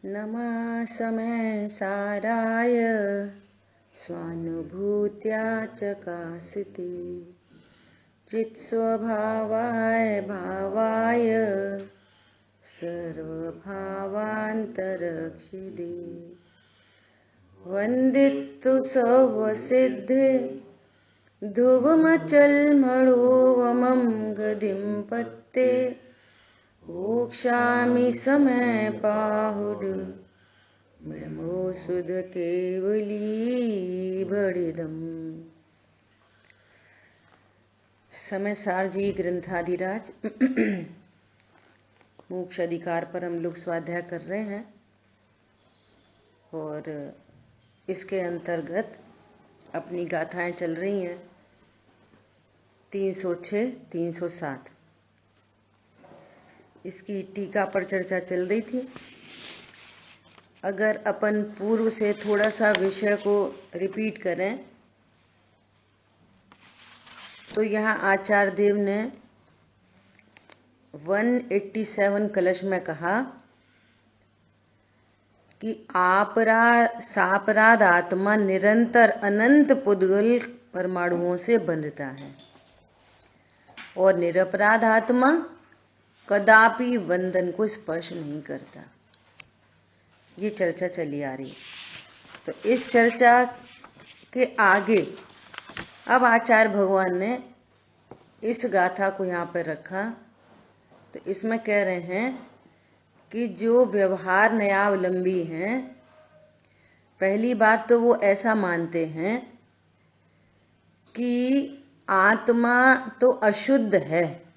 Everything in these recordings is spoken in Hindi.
नमः समय साराय स्वानुभूत्या चकासिते चित्स्वभावाय भावाय सर्वभावान्तरक्षिदे वन्दितु सर्वसिद्धे ध्रुवमचलमणोवमं गदिं पत्ते वोक्षामि समय पाहुड ब्रह्मो सुध केवली बड़िदम। समय सार जी ग्रंथाधिराज मोक्ष अधिकार पर हम लोग स्वाध्याय कर रहे हैं और इसके अंतर्गत अपनी गाथाएं चल रही हैं 306, 307। इसकी टीका पर चर्चा चल रही थी। अगर अपन पूर्व से थोड़ा सा विषय को रिपीट करें तो यहाँ आचार्य देव ने 187 कलश में कहा कि सापराध आत्मा निरंतर अनंत पुद्गल परमाणुओं से बंधता है और निरपराध आत्मा कदापि बंधन को स्पर्श नहीं करता। ये चर्चा चली आ रही। तो इस चर्चा के आगे अब आचार्य भगवान ने इस गाथा को यहाँ पर रखा। तो इसमें कह रहे हैं कि जो व्यवहार नयावलंबी हैं, पहली बात तो वो ऐसा मानते हैं कि आत्मा तो अशुद्ध है।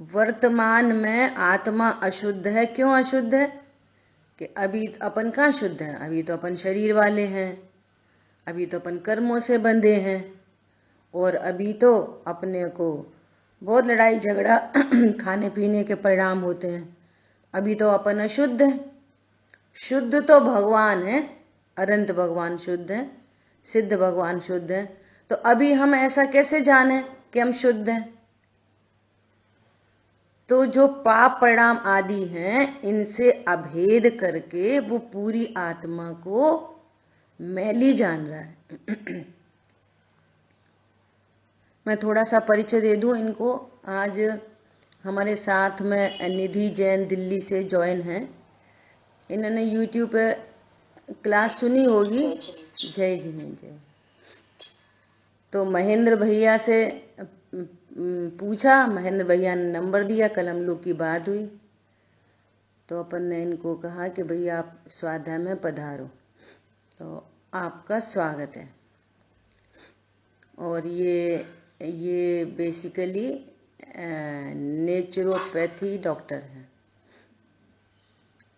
वर्तमान में आत्मा अशुद्ध है। क्यों अशुद्ध है? कि अभी अपन कहाँ शुद्ध है? अभी तो अपन शरीर वाले हैं, अभी तो अपन कर्मों से बंधे हैं और अभी तो अपने को बहुत लड़ाई झगड़ा खाने पीने के परिणाम होते हैं। अभी तो अपन अशुद्ध है। शुद्ध तो भगवान है, अनंत भगवान शुद्ध है, सिद्ध भगवान शुद्ध है। तो अभी हम ऐसा कैसे जाने कि हम शुद्ध हैं? तो जो पाप परिणाम आदि हैं इनसे अभेद करके वो पूरी आत्मा को मैली जान रहा है। मैं थोड़ा सा परिचय दे दूं इनको। आज हमारे साथ में निधि जैन दिल्ली से ज्वाइन है। इन्होंने YouTube पे क्लास सुनी होगी। जय जी जय। तो महेंद्र भैया से पूछा, महेंद्र भैया ने नंबर दिया, कल हम लोग की बात हुई। तो अपन ने इनको कहा कि भैया आप स्वाध्याय में पधारो। तो आपका स्वागत है। और ये बेसिकली नेचुरोपैथी डॉक्टर है।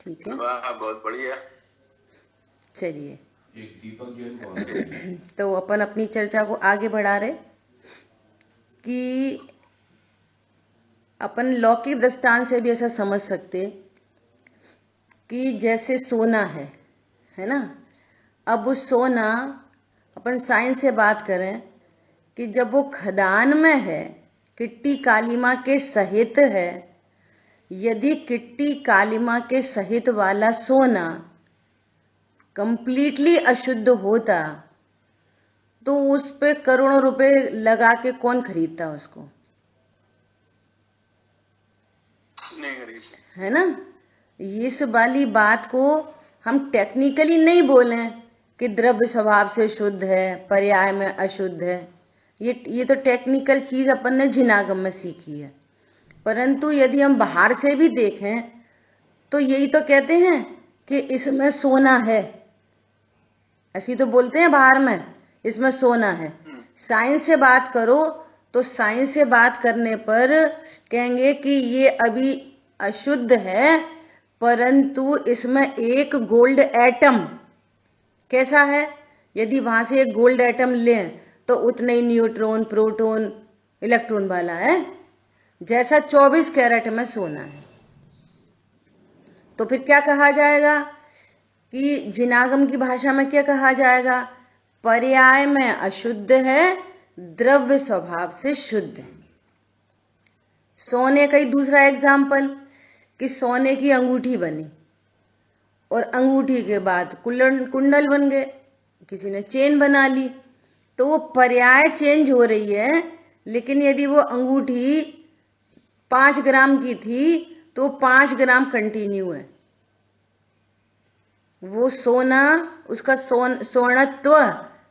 ठीक है, बहुत बढ़िया। चलिए, दीपक जैन तो अपन अपनी चर्चा को आगे बढ़ा रहे कि अपन लौकिक दृष्टांत से भी ऐसा समझ सकते कि जैसे सोना है ना। अब वो सोना अपन साइंस से बात करें कि जब वो खदान में है, किट्टी कालीमा के सहित है, यदि किट्टी कालीमा के सहित वाला सोना कंप्लीटली अशुद्ध होता तो उस पे करोड़ों रुपए लगा के कौन खरीदता उसको? नहीं खरीदता, है ना। इस वाली बात को हम टेक्निकली नहीं बोले कि द्रव्य स्वभाव से शुद्ध है, पर्याय में अशुद्ध है। ये तो टेक्निकल चीज अपन ने जिनागम में सीखी है। परंतु यदि हम बाहर से भी देखें तो यही तो कहते हैं कि इसमें सोना है। ऐसी तो बोलते हैं बाहर में, इसमें सोना है। साइंस से बात करो तो साइंस से बात करने पर कहेंगे कि ये अभी अशुद्ध है, परंतु इसमें एक गोल्ड एटम कैसा है, यदि वहां से एक गोल्ड एटम लें तो उतने ही न्यूट्रॉन, प्रोटॉन, इलेक्ट्रॉन वाला है जैसा 24 कैरेट में सोना है। तो फिर क्या कहा जाएगा कि जिनागम की भाषा में क्या कहा जाएगा? पर्याय में अशुद्ध है, द्रव्य स्वभाव से शुद्ध है। सोने का ही दूसरा एग्जाम्पल कि सोने की अंगूठी बनी और अंगूठी के बाद कुंडल बन गए, किसी ने चेन बना ली, तो वो पर्याय चेंज हो रही है। लेकिन यदि वो अंगूठी 5 ग्राम की थी तो 5 ग्राम कंटिन्यू है। वो सोना, उसका सोनत्व,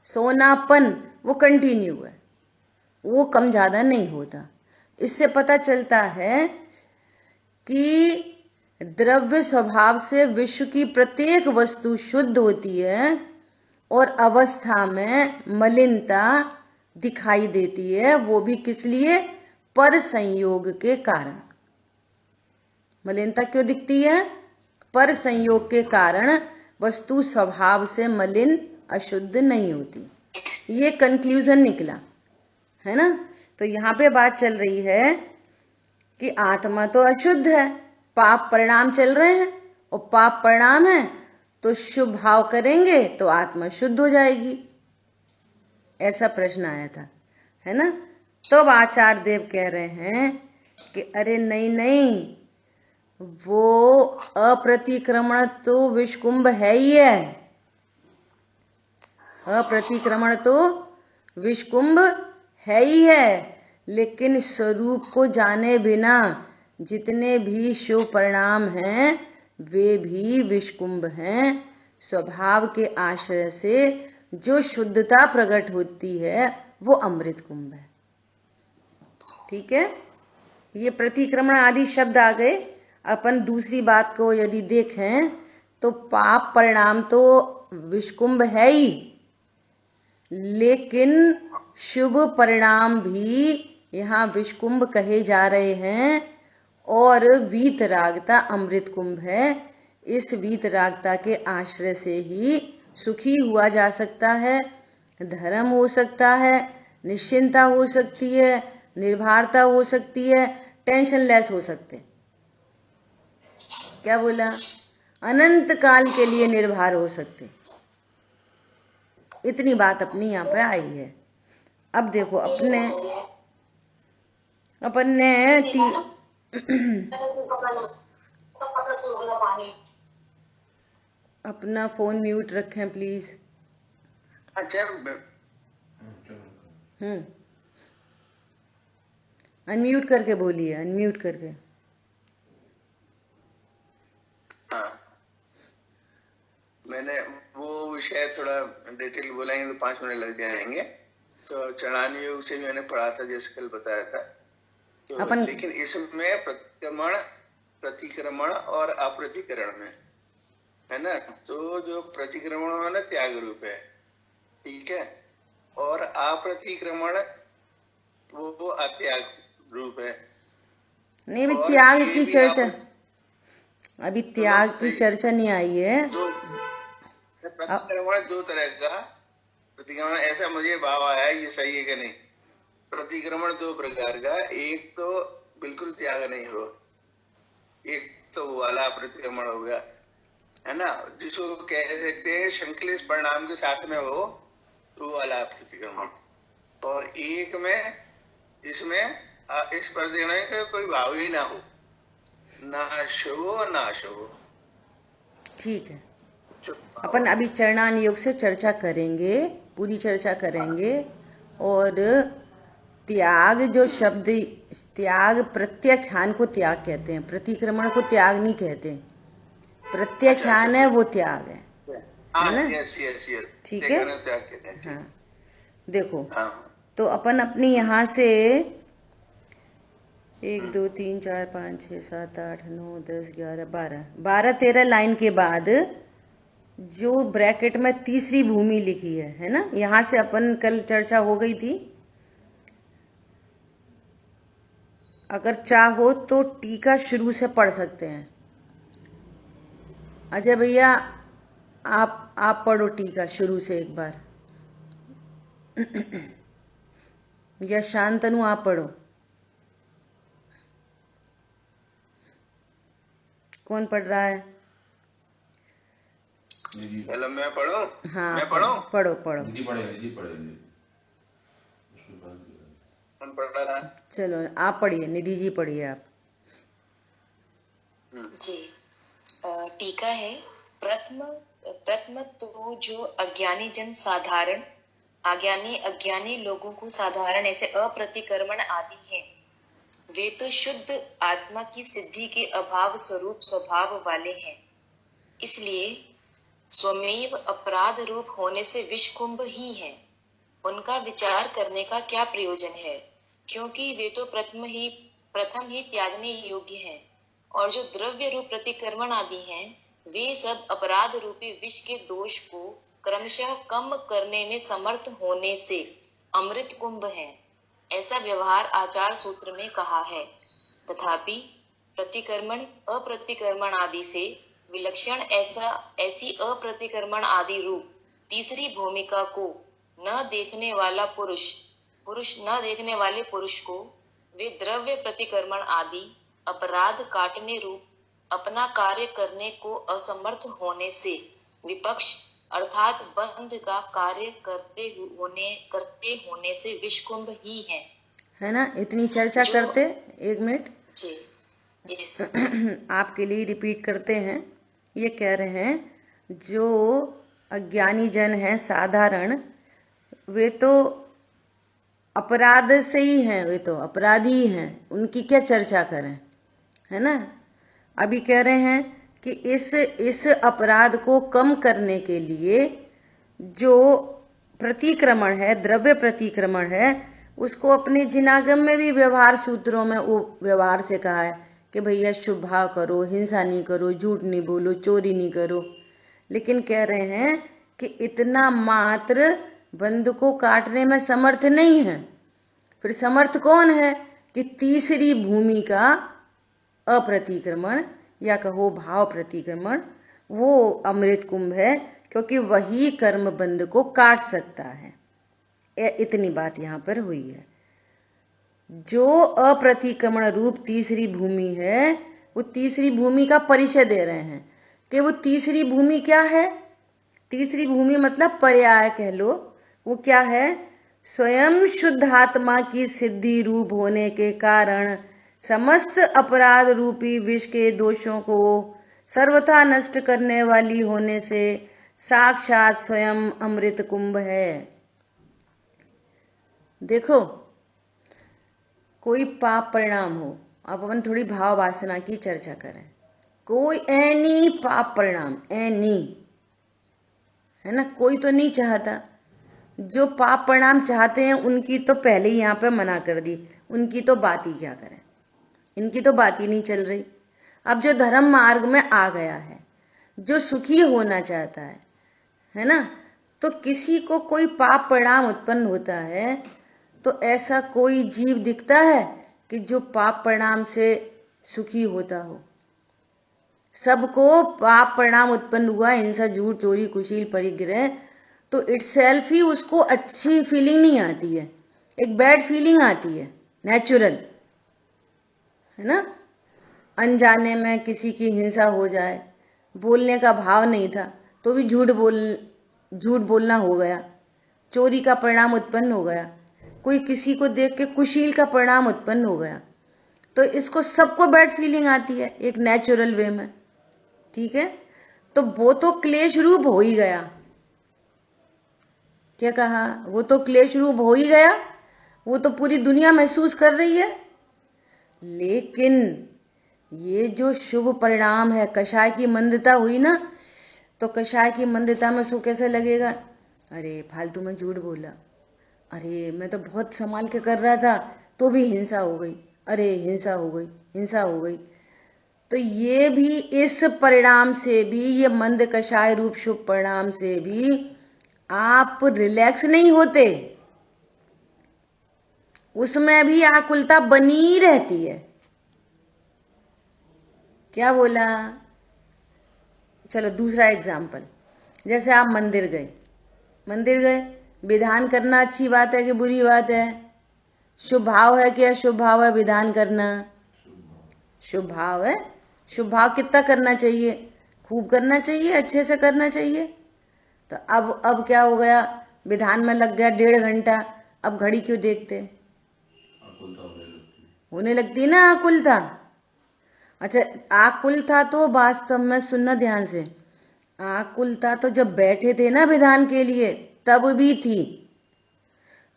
सोनापन वो कंटिन्यू है, वो कम ज्यादा नहीं होता। इससे पता चलता है कि द्रव्य स्वभाव से विश्व की प्रत्येक वस्तु शुद्ध होती है और अवस्था में मलिनता दिखाई देती है। वो भी किस लिए? पर संयोग के कारण। मलिनता क्यों दिखती है? पर संयोग के कारण वस्तु स्वभाव से मलिन अशुद्ध नहीं होती। ये कंक्लूजन निकला है ना। तो यहाँ पे बात चल रही है कि आत्मा तो अशुद्ध है, पाप परिणाम चल रहे हैं, और पाप परिणाम है तो शुभ भाव करेंगे तो आत्मा शुद्ध हो जाएगी, ऐसा प्रश्न आया था, है ना। तो आचार्य देव कह रहे हैं कि अरे नहीं नहीं, वो अप्रतिक्रमण तो विषकुंभ है ही है। अप्रतिक्रमण तो विषकुंभ है ही है, लेकिन स्वरूप को जाने बिना जितने भी शुभ परिणाम हैं वे भी विषकुंभ हैं। स्वभाव के आश्रय से जो शुद्धता प्रकट होती है वो अमृत कुंभ है। ठीक है, ये प्रतिक्रमण आदि शब्द आ गए। अपन दूसरी बात को यदि देखें तो पाप परिणाम तो विषकुंभ है ही, लेकिन शुभ परिणाम भी यहाँ विषकुंभ कहे जा रहे हैं। और वीतरागता अमृत कुंभ है। इस वीतरागता के आश्रय से ही सुखी हुआ जा सकता है, धर्म हो सकता है, निश्चिंता हो सकती है, निर्भरता हो सकती है, टेंशन लेस हो सकते। क्या बोला? अनंत काल के लिए निर्भर हो सकते। इतनी बात अपनी यहाँ पे आई है। अब देखो अपन ने अपना फोन म्यूट रखें प्लीज। अनम्यूट करके बोलिए, अनम्यूट करके। मैंने वो विषय थोड़ा डिटेल बोलेंगे तो 5 मिनट लग जाएंगे। तो चढ़ान योग से मैंने पढ़ा था, जैसे कल बताया था। तो अपन लेकिन इसमें प्रतिक्रमण और अप्रतिकरण में है ना, तो जो प्रतिक्रमण है ना त्याग रूप है, ठीक है, और अप्रतिक्रमण वो अत्याग रूप है। नहीं, अभी त्याग की चर्चा, अभी त्याग की चर्चा नहीं आई है। प्रतिक्रमण 2 तरह का प्रतिक्रमण, ऐसा मुझे भाव आया, ये सही है कि नहीं। प्रतिक्रमण 2 प्रकार का, एक तो बिल्कुल त्याग नहीं हो, एक तो वाला प्रतिक्रमण हो गया, है ना, जिसको कह सकते हैं संकलित परिणाम के साथ में हो तो वाला प्रतिक्रमण। और एक में इसमें इस प्रतिक्रमण का कोई भाव ही ना हो, ना शुभ ना अशुभ। ठीक है, अपन अभी चरणान योग से चर्चा करेंगे, पूरी चर्चा करेंगे। और त्याग जो शब्द, त्याग प्रत्याख्यान को त्याग कहते हैं, प्रतिक्रमण को त्याग नहीं कहते। प्रत्याख्यान है वो त्याग है ना। ठीक है, हाँ देखो। तो अपन अपनी यहाँ से 1 2 3 4 5 6 7 8 9 10 11 12 13 लाइन के बाद जो ब्रैकेट में तीसरी भूमि लिखी है ना, यहाँ से अपन कल चर्चा हो गई थी। अगर चाहो तो टीका शुरू से पढ़ सकते हैं। अजय भैया आप पढ़ो टीका शुरू से एक बार, या शांतनु आप पढ़ो। कौन पढ़ रहा है? चलो मैं पढ़ूं। हाँ मैं पढ़ूं? पढ़ो पढ़ो। कौन पढ़ रहा है? चलो आप पढ़िए, निधि जी पढ़िए आप। जी टीका है। प्रथम तो जो अज्ञानी लोगों को साधारण ऐसे अप्रतिक्रमण आदि हैं, वे तो शुद्ध आत्मा की सिद्धि के अभाव स्वरूप स्वभाव वाले हैं, इसलिए स्वमेव अपराध रूप होने से विषकुंभ ही हैं। उनका विचार करने का क्या प्रयोजन है, क्योंकि वे तो प्रथम ही त्यागने योग्य हैं, और जो द्रव्य रूप प्रतिक्रमण आदि हैं, वे सब अपराध रूपी विष के दोष को क्रमशः कम करने में समर्थ होने से अमृत कुंभ हैं। ऐसा व्यवहार आचार सूत्र में कहा है। तथापि प्रतिक्रमण अप्रतिक्रमण आदि से विलक्षण ऐसी अप्रतिक्रमण आदि रूप तीसरी भूमिका को न देखने वाले पुरुष को वे द्रव्य प्रतिक्रमण आदि अपराध काटने रूप अपना कार्य करने को असमर्थ होने से विपक्ष अर्थात बंध का कार्य करते होने से विषकुंभ ही है ना। इतनी चर्चा करते, एक मिनट जी यस आपके लिए रिपीट करते हैं। ये कह रहे हैं जो अज्ञानी जन हैं साधारण, वे तो अपराध से ही हैं, वे तो अपराधी हैं, उनकी क्या चर्चा करें, है ना। अभी कह रहे हैं कि इस अपराध को कम करने के लिए जो प्रतिक्रमण है, द्रव्य प्रतिक्रमण है, उसको अपने जिनागम में भी व्यवहार सूत्रों में वो व्यवहार से कहा है कि भैया शुभ भाव करो, हिंसा नहीं करो, झूठ नहीं बोलो, चोरी नहीं करो। लेकिन कह रहे हैं कि इतना मात्र बंध को काटने में समर्थ नहीं है। फिर समर्थ कौन है कि तीसरी भूमि का अप्रतिक्रमण या कहो भाव प्रतिक्रमण, वो अमृत कुंभ है, क्योंकि वही कर्म बंध को काट सकता है। इतनी बात यहाँ पर हुई है। जो अप्रतिक्रमण रूप तीसरी भूमि है, वो तीसरी भूमि का परिचय दे रहे हैं कि वो तीसरी भूमि क्या है। तीसरी भूमि मतलब पर्याय कह लो। वो क्या है? स्वयं शुद्ध आत्मा की सिद्धि रूप होने के कारण समस्त अपराध रूपी विष के दोषों को सर्वथा नष्ट करने वाली होने से साक्षात स्वयं अमृत कुंभ है। देखो, कोई पाप परिणाम हो, अब अपन थोड़ी भाव वासना की चर्चा करें। कोई एनी पाप परिणाम, एनी, है ना, कोई तो नहीं चाहता। जो पाप परिणाम चाहते हैं उनकी तो पहले ही यहाँ पे मना कर दी, उनकी तो बात ही क्या करें, इनकी तो बात ही नहीं चल रही। अब जो धर्म मार्ग में आ गया है, जो सुखी होना चाहता है ना, तो किसी को कोई पाप परिणाम उत्पन्न होता है तो ऐसा कोई जीव दिखता है कि जो पाप परिणाम से सुखी होता हो? सबको पाप परिणाम उत्पन्न हुआ, हिंसा, झूठ, चोरी, कुशील, परिग्रह, तो इटसेल्फ ही उसको अच्छी फीलिंग नहीं आती है, एक बैड फीलिंग आती है, नेचुरल, है ना। अनजाने में किसी की हिंसा हो जाए, बोलने का भाव नहीं था तो भी झूठ बोलना हो गया, चोरी का परिणाम उत्पन्न हो गया, कोई किसी को देख के कुशील का परिणाम उत्पन्न हो गया, तो इसको सबको बैड फीलिंग आती है एक नेचुरल वे में, ठीक है। तो वो तो क्लेश रूप हो ही गया। क्या कहा? वो तो क्लेश रूप हो ही गया, वो तो पूरी दुनिया महसूस कर रही है। लेकिन ये जो शुभ परिणाम है, कषाय की मंदता हुई ना, तो कषाय की मंदता में सो कैसे लगेगा? अरे फालतू में झूठ बोला, अरे मैं तो बहुत संभाल के कर रहा था तो भी हिंसा हो गई, अरे हिंसा हो गई, हिंसा हो गई। तो ये भी, इस परिणाम से भी, ये मंद कषाय रूप शुभ परिणाम से भी आप रिलैक्स नहीं होते, उसमें भी आकुलता बनी रहती है। क्या बोला? चलो दूसरा एग्जाम्पल, जैसे आप मंदिर गए, विधान करना अच्छी बात है कि बुरी बात है? शुभ भाव है कि अशुभ भाव है विधान करना? शुभ भाव है। शुभ भाव कितना करना चाहिए? खूब करना चाहिए, अच्छे से करना चाहिए। तो अब क्या हो गया? विधान में लग गया 1.5 घंटा, अब घड़ी क्यों देखते? होने लगती है ना आकुलता। अच्छा, आकुलता तो वास्तव में सुनना ध्यान से, आकुलता तो जब बैठे थे ना विधान के लिए तब भी थी,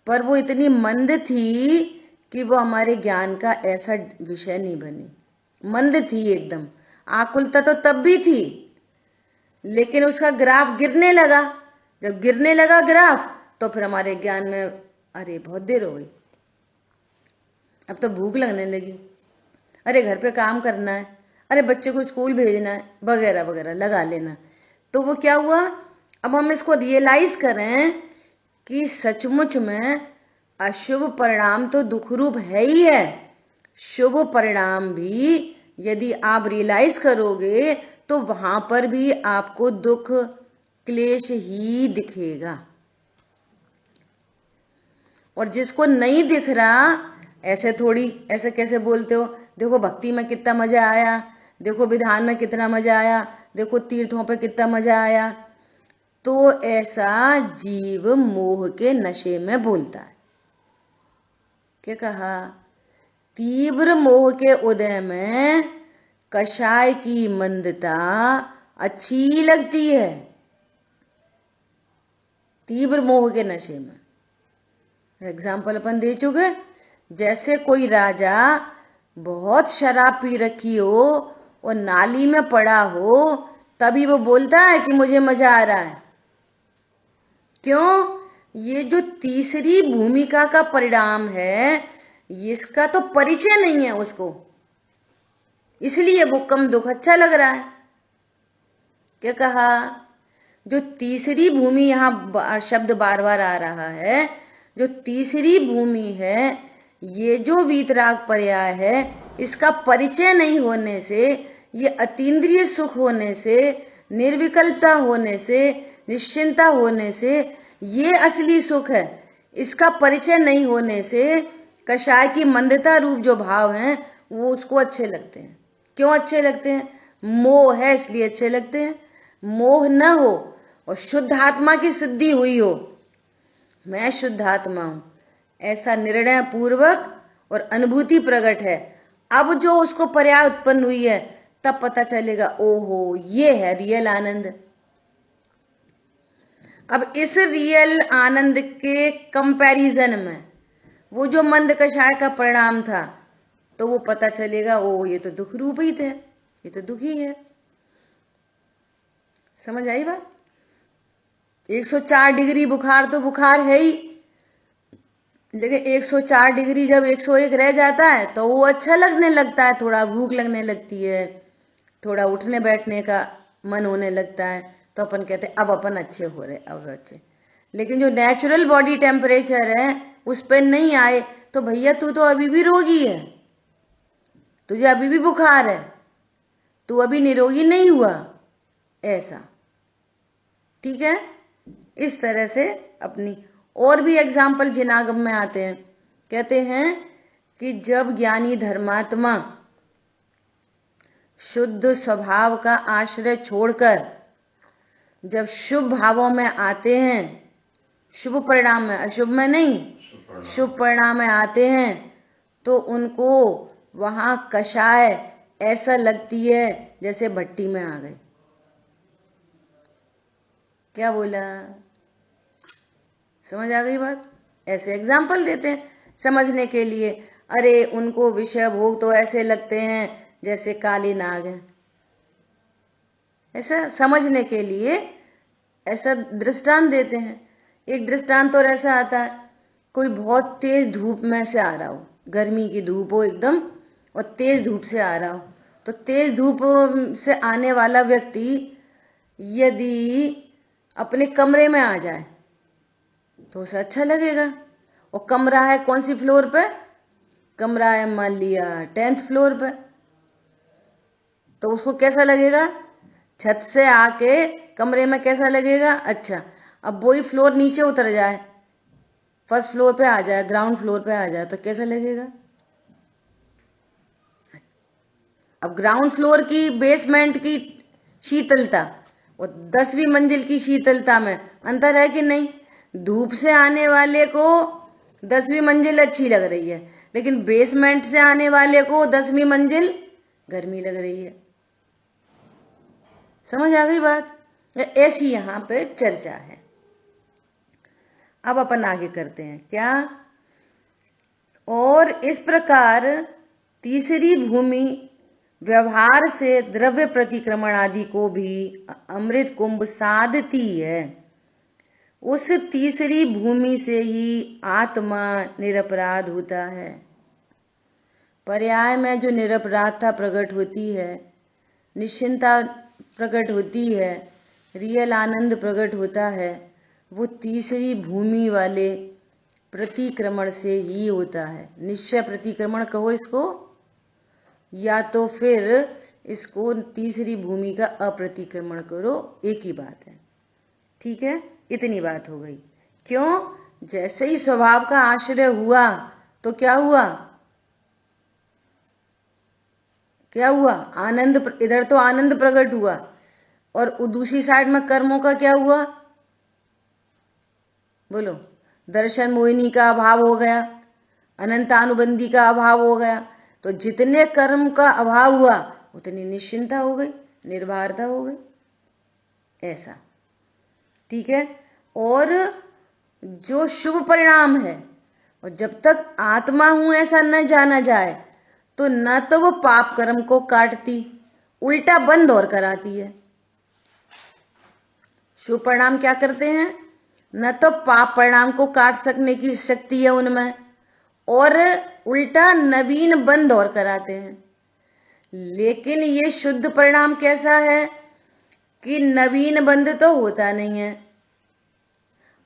पर वो इतनी मंद थी कि वो हमारे ज्ञान का ऐसा विषय नहीं बनी। मंद थी एकदम। आकुलता तो तब भी थी, लेकिन उसका ग्राफ गिरने लगा। जब गिरने लगा ग्राफ, तो फिर हमारे ज्ञान में अरे बहुत देर हो गई, अब तो भूख लगने लगी, अरे घर पे काम करना है, अरे बच्चे को स्कूल भेजना है, वगैरह वगैरह लगा लेना। तो वो क्या हुआ, अब हम इसको रियलाइज करें कि सचमुच में अशुभ परिणाम तो दुख रूप है ही है। शुभ परिणाम भी यदि आप रियलाइज करोगे तो वहां पर भी आपको दुख क्लेश ही दिखेगा। और जिसको नहीं दिख रहा, ऐसे थोड़ी, ऐसे कैसे बोलते हो, देखो भक्ति में कितना मजा आया, देखो विधान में कितना मजा आया, देखो तीर्थों पे कितना मजा आया, तो ऐसा जीव मोह के नशे में बोलता है। क्या कहा, तीव्र मोह के उदय में कषाय की मंदता अच्छी लगती है। तीव्र मोह के नशे में एग्जाम्पल अपन दे चुके, जैसे कोई राजा बहुत शराब पी रखी हो और नाली में पड़ा हो, तभी वो बोलता है कि मुझे मजा आ रहा है। क्यों, ये जो तीसरी भूमिका का परिणाम है, इसका तो परिचय नहीं है उसको, इसलिए वो कम दुख अच्छा लग रहा है। क्या कहा, जो तीसरी भूमि, यहां शब्द बार बार आ रहा है, जो तीसरी भूमि है, ये जो वीतराग पर्याय है, इसका परिचय नहीं होने से, ये अतीन्द्रिय सुख होने से, निर्विकल्पता होने से, निश्चिंता होने से, ये असली सुख है। इसका परिचय नहीं होने से कषाय की मंदता रूप जो भाव हैं वो उसको अच्छे लगते हैं। क्यों अच्छे लगते हैं, मोह है इसलिए अच्छे लगते हैं। मोह न हो और शुद्ध आत्मा की सिद्धि हुई हो, मैं शुद्ध आत्मा हूं, ऐसा निर्णय पूर्वक और अनुभूति प्रकट है, अब जो उसको पर्याय उत्पन्न हुई है, तब पता चलेगा ओहो ये है रियल आनंद। अब इस रियल आनंद के कंपैरिजन में वो जो मंद कषाय का परिणाम था, तो वो पता चलेगा ओ ये तो दुख रूप ही थे, ये तो दुखी है। समझ आई बात। 104 डिग्री बुखार तो बुखार है ही, लेकिन 104 डिग्री जब 101 रह जाता है तो वो अच्छा लगने लगता है, थोड़ा भूख लगने लगती है, थोड़ा उठने बैठने का मन होने लगता है, तो अपन कहते हैं अब अपन अच्छे हो रहे, अब अच्छे। लेकिन जो नेचुरल बॉडी टेम्परेचर है उस पर नहीं आए तो भैया तू तो अभी भी रोगी है, तुझे अभी भी बुखार है, तू अभी निरोगी नहीं हुआ, ऐसा। ठीक है, इस तरह से अपनी और भी एग्जाम्पल जिनागम में आते हैं। कहते हैं कि जब ज्ञानी धर्मात्मा शुद्ध स्वभाव का आश्रय छोड़कर जब शुभ भावों में आते हैं, शुभ परिणाम में, अशुभ में नहीं, शुभ परिणाम में आते हैं, तो उनको वहां कषाय ऐसा लगती है जैसे भट्टी में आ गए। क्या बोला, समझ आ गई बात। ऐसे एग्जाम्पल देते हैं समझने के लिए। अरे उनको विषय भोग तो ऐसे लगते हैं जैसे काली नाग है, ऐसा समझने के लिए ऐसा दृष्टांत देते हैं। एक दृष्टांत और ऐसा आता है, कोई बहुत तेज धूप में से आ रहा हो, गर्मी की धूप हो एकदम, और तेज धूप से आ रहा हो, तो तेज धूप से आने वाला व्यक्ति यदि अपने कमरे में आ जाए तो उसे अच्छा लगेगा। और कमरा है कौन सी फ्लोर पे, कमरा है मान लिया 10th फ्लोर पे, तो उसको कैसा लगेगा, छत से आके कमरे में कैसा लगेगा, अच्छा। अब वही फ्लोर नीचे उतर जाए, फर्स्ट फ्लोर पे आ जाए, ग्राउंड फ्लोर पे आ जाए, तो कैसा लगेगा। अब ग्राउंड फ्लोर की बेसमेंट की शीतलता और 10वीं मंजिल की शीतलता में अंतर है कि नहीं। धूप से आने वाले को 10वीं मंजिल अच्छी लग रही है, लेकिन बेसमेंट से आने वाले को 10वीं मंजिल गर्मी लग रही है। समझ आ गई बात? ऐसी यहाँ पे चर्चा है। अब अपन आगे करते हैं क्या। और इस प्रकार तीसरी भूमि व्यवहार से द्रव्य प्रतिक्रमण आदि को भी अमृत कुंभ साधती है। उस तीसरी भूमि से ही आत्मा निरपराध होता है। पर्याय में जो निरपराधता प्रकट होती है, निश्चिंता प्रकट होती है, रियल आनंद प्रकट होता है, वो तीसरी भूमि वाले प्रतिक्रमण से ही होता है। निश्चय प्रतिक्रमण कहो इसको, या तो फिर इसको तीसरी भूमि का अप्रतिक्रमण करो, एक ही बात है। ठीक है, इतनी बात हो गई। क्यों? जैसे ही स्वभाव का आश्रय हुआ तो क्या हुआ? क्या हुआ? आनंद। इधर तो आनंद प्रकट हुआ और दूसरी साइड में कर्मों का क्या हुआ? बोलो। दर्शन मोहिनी का अभाव हो गया, अनंतानुबंधी का अभाव हो गया। तो जितने कर्म का अभाव हुआ उतनी निश्चिंता हो गई, निर्भरता हो गई, ऐसा। ठीक है। और जो शुभ परिणाम है, और जब तक आत्मा हूं ऐसा न जाना जाए तो न तो वो पाप कर्म को काटती, उल्टा बंद और कराती है। शुभ परिणाम क्या करते हैं? न तो पाप परिणाम को काट सकने की शक्ति है उनमें, और उल्टा नवीन बंद और कराते हैं। लेकिन ये शुद्ध परिणाम कैसा है कि नवीन बंद तो होता नहीं है,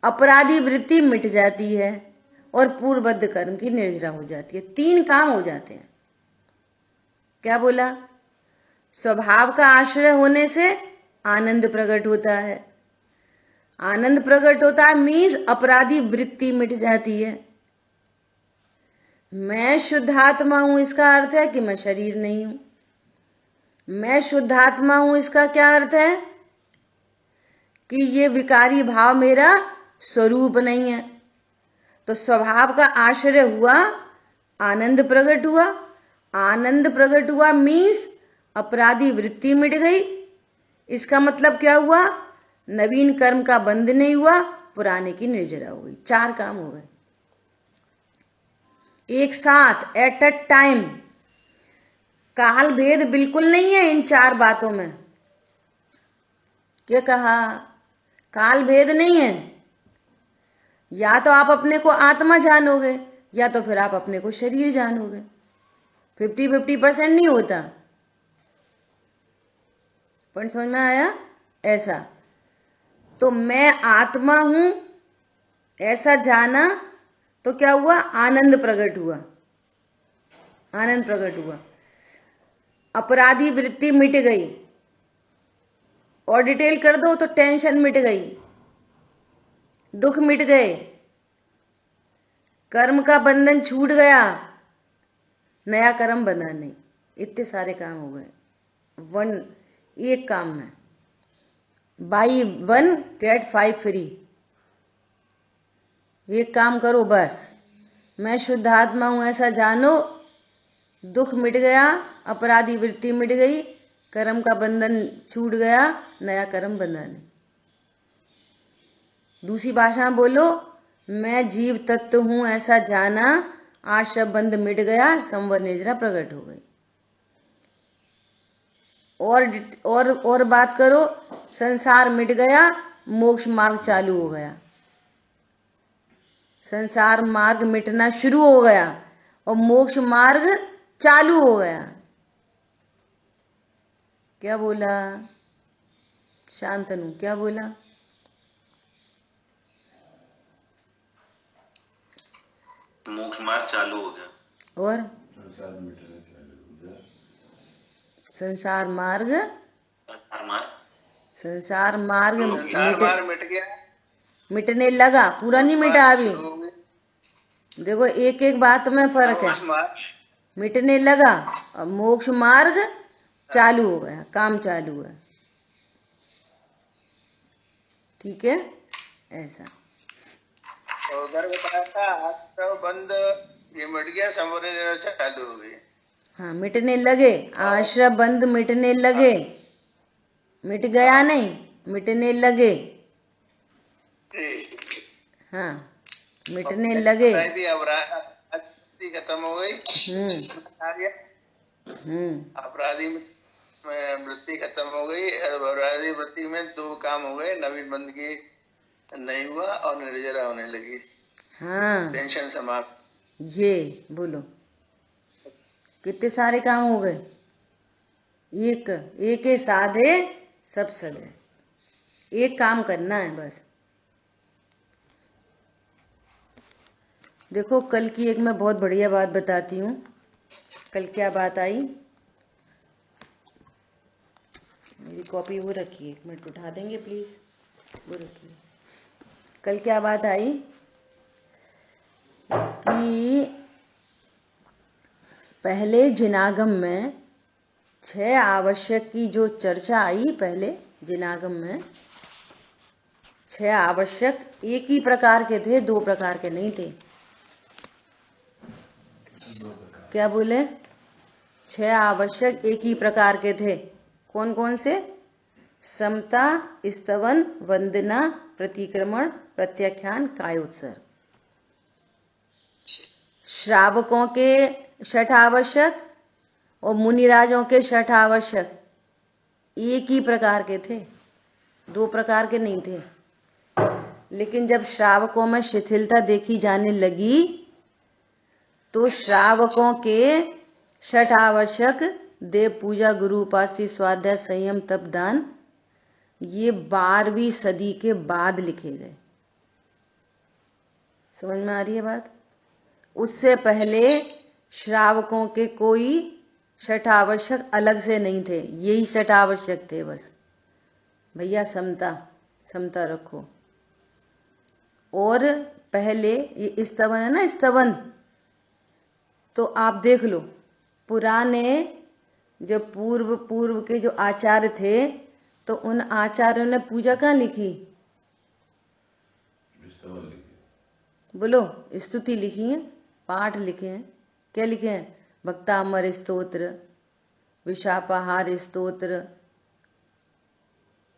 अपराधी वृत्ति मिट जाती है और पूर्वबद्ध कर्म की निर्जरा हो जाती है। तीन काम हो जाते हैं। क्या बोला? स्वभाव का आश्रय होने से आनंद प्रकट होता है। आनंद प्रकट होता है मीन्स अपराधी वृत्ति मिट जाती है। मैं शुद्धात्मा हूं इसका अर्थ है कि मैं शरीर नहीं हूं। मैं शुद्धात्मा हूं इसका क्या अर्थ है? कि ये विकारी भाव मेरा स्वरूप नहीं है। तो स्वभाव का आश्रय हुआ, आनंद प्रकट हुआ। आनंद प्रकट हुआ मीन्स अपराधी वृत्ति मिट गई। इसका मतलब क्या हुआ? नवीन कर्म का बंध नहीं हुआ, पुराने की निर्जरा हो गई। चार काम हो गए एक साथ, एट अ टाइम। काल भेद बिल्कुल नहीं है इन चार बातों में। क्या कहा? काल भेद नहीं है। या तो आप अपने को आत्मा जानोगे, या तो फिर आप अपने को शरीर जानोगे। 50-50% नहीं होता। पॉइंट समझ में आया? ऐसा। तो मैं आत्मा हूं ऐसा जाना तो क्या हुआ? आनंद प्रकट हुआ। आनंद प्रकट हुआ, अपराधी वृत्ति मिट गई। और डिटेल कर दो तो टेंशन मिट गई, दुख मिट गए, कर्म का बंधन छूट गया, नया कर्म बना नहीं। इतने सारे काम हो गए एक काम में। By 1 get 5 free. एक काम करो बस। मैं शुद्धात्मा हूं ऐसा जानो, दुख मिट गया, अपराधी वृत्ति मिट गई, कर्म का बंधन छूट गया, नया कर्म बंधा नहीं। दूसरी भाषा में बोलो, मैं जीव तत्व हूं ऐसा जाना, आश्रय बंध मिट गया, संवर निर्जरा प्रकट हो गई। और बात करो, संसार मिट गया, मोक्ष मार्ग चालू हो गया। संसार मार्ग मिटना शुरू हो गया और मोक्ष मार्ग चालू हो गया। क्या बोला शांतनु? क्या बोला? मोक्ष मार्ग चालू हो गया और संसार मार्ग मिट गया, मिटने लगा, पूरा नहीं मिटा अभी। देखो एक एक बात में फर्क है। मिटने लगा और मोक्ष मार्ग चालू हो गया, काम चालू है। ठीक है, ऐसा। उधर बताया था आश्रय बंद ये मिट गया, संवर चालू हो गई। हाँ, मिटने लगे, आश्रय बंध मिटने लगे, मिट गया नहीं, मिटने लगे। हाँ, मिटने लगे। अपराधी खत्म हो गई। अपराधी वृत्ति खत्म हो गई। अपराधी वृत्ति में दो काम हो गए, नवीन बंध की नहीं हुआ और निर्जरा होने लगी। हाँ, टेंशन समाप्त। ये बोलो कितने सारे काम हो गए। एक एक साधे सब सधे, एक काम करना है बस। देखो कल की एक मैं बहुत बढ़िया बात बताती हूँ। कल क्या बात आई, मेरी कॉपी वो रखी है, 1 मिनट उठा देंगे प्लीज, वो रखिए। कल क्या बात आई कि पहले जिनागम में 6 आवश्यक की जो चर्चा आई, पहले जिनागम में 6 आवश्यक एक ही प्रकार के थे, 2 प्रकार के नहीं थे। क्या बोले? 6 आवश्यक एक ही प्रकार के थे। कौन कौन से? समता, स्तवन, वंदना, प्रतिक्रमण, प्रत्याख्यान, कायोत्सर्ग। श्रावकों के 6 आवश्यक और मुनिराजों के 6 आवश्यक एक ही प्रकार के थे, 2 प्रकार के नहीं थे। लेकिन जब श्रावकों में शिथिलता देखी जाने लगी तो श्रावकों के 6 आवश्यक देव पूजा, गुरु उपासना, स्वाध्याय, संयम, तप, दान, ये 12वीं सदी के बाद लिखे गए। समझ में आ रही है बात? उससे पहले श्रावकों के कोई 6 आवश्यक अलग से नहीं थे, यही 6 आवश्यक थे बस। भैया समता, समता रखो। और पहले ये स्तवन है ना, स्तवन, तो आप देख लो पुराने जो पूर्व के जो आचार्य थे, तो उन आचार्यों ने पूजा कहाँ लिखी? बोलो, स्तुति लिखी है, पाठ लिखे हैं। क्या लिखे हैं? भक्तामर स्तोत्र, विशापाहार स्तोत्र,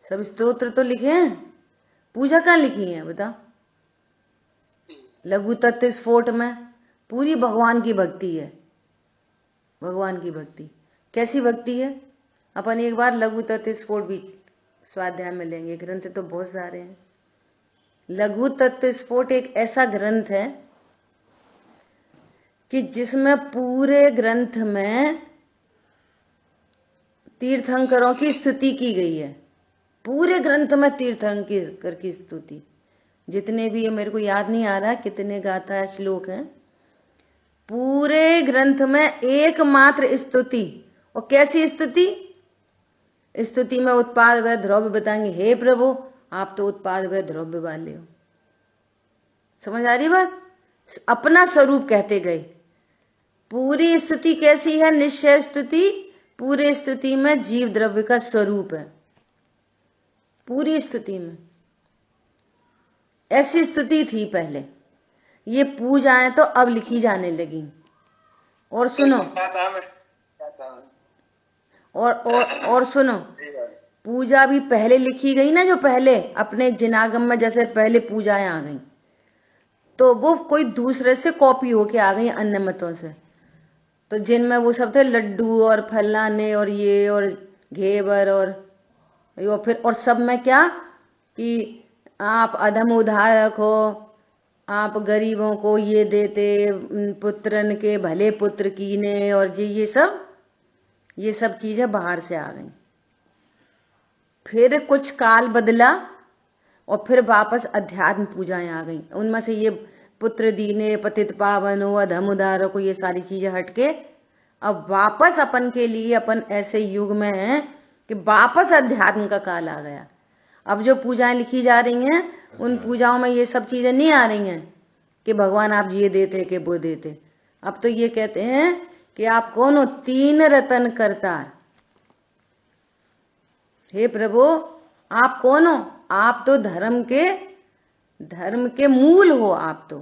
सब स्तोत्र तो लिखे हैं। पूजा कहाँ लिखी है बता? लघु तत्व स्फोट में पूरी भगवान की भक्ति है। भगवान की भक्ति कैसी भक्ति है? अपन एक बार लघु तत्व स्फोट भी स्वाध्याय में लेंगे, ग्रंथ तो बहुत सारे हैं। लघु तत्व स्फोट एक ऐसा ग्रंथ है कि जिसमें पूरे ग्रंथ में तीर्थंकरों की स्तुति की गई है। पूरे ग्रंथ में तीर्थंकर की स्तुति, जितने भी, मेरे को याद नहीं आ रहा कितने गाथा श्लोक हैं, पूरे ग्रंथ में एकमात्र स्तुति। और कैसी स्तुति? स्तुति में उत्पाद व द्रव्य बताएंगे, हे प्रभु आप तो उत्पाद व द्रव्य वाले हो। समझ आ रही बात? अपना स्वरूप कहते गए। पूरी स्तुति कैसी है? निश्चय स्तुति। पूरे स्तुति में जीव द्रव्य का स्वरूप है, पूरी स्तुति में। ऐसी स्तुति थी पहले, ये पूजाएं तो अब लिखी जाने लगी। और सुनो, और सुनो, पूजा भी पहले लिखी गई ना, जो पहले अपने जिनागम में जैसे पहले पूजाएं आ गई, तो वो कोई दूसरे से कॉपी होके आ गई अन्य मतों से। तो जिनमें वो सब थे लड्डू और फलाने और ये और घेवर और फिर, और सब में क्या कि आप अधम उधारक हो, आप गरीबों को ये देते, पुत्रन के भले पुत्र कीने, और ये सब चीजें बाहर से आ गई। फिर कुछ काल बदला और फिर वापस अध्यात्म पूजाएं आ गई। उनमें से ये पुत्र दीने, पतित पावन हो, अधम उदारक हो, ये सारी चीजें हटके अब वापस अपन के लिए, अपन ऐसे युग में हैं कि वापस अध्यात्म का काल आ गया। अब जो पूजाएं लिखी जा रही हैं, उन पूजाओं में ये सब चीजें नहीं आ रही हैं कि भगवान आप ये देते कि वो देते। अब तो ये कहते हैं कि आप कौन हो? 3 रतन करतार। हे प्रभु आप कौन हो? आप तो धर्म के मूल हो। आप तो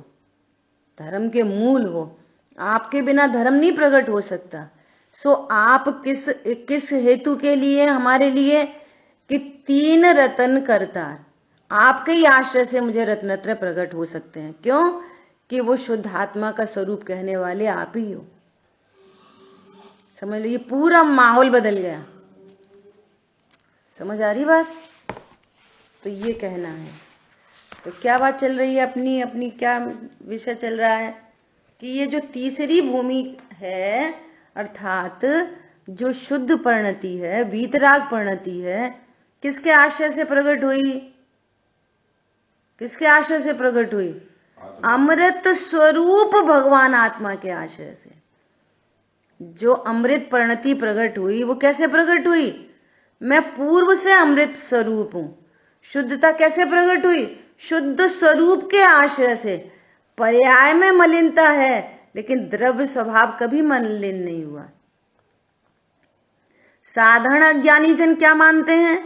धर्म के मूल हो, आपके बिना धर्म नहीं प्रकट हो सकता। सो आप किस हेतु के लिए हमारे लिए कि 3 रतन करतार, आपके ही आश्रय से मुझे रत्नत्रय प्रकट हो सकते हैं। क्यों? कि वो शुद्ध आत्मा का स्वरूप कहने वाले आप ही हो। समझ लो, ये पूरा माहौल बदल गया। समझ आ रही बात? तो ये कहना है। तो क्या बात चल रही है अपनी क्या विषय चल रहा है कि ये जो तीसरी भूमि है, अर्थात जो शुद्ध परिणति है, वीतराग परिणति है, किसके आश्रय से प्रकट हुई? किसके आश्रय से प्रकट हुई? अमृत स्वरूप भगवान आत्मा के आश्रय से। जो अमृत परिणति प्रकट हुई वो कैसे प्रकट हुई? मैं पूर्व से अमृत स्वरूप हूं। शुद्धता कैसे प्रकट हुई? शुद्ध स्वरूप के आश्रय से। पर्याय में मलिनता है लेकिन द्रव्य स्वभाव कभी मलिन नहीं हुआ। साधारण अज्ञानी जन क्या मानते हैं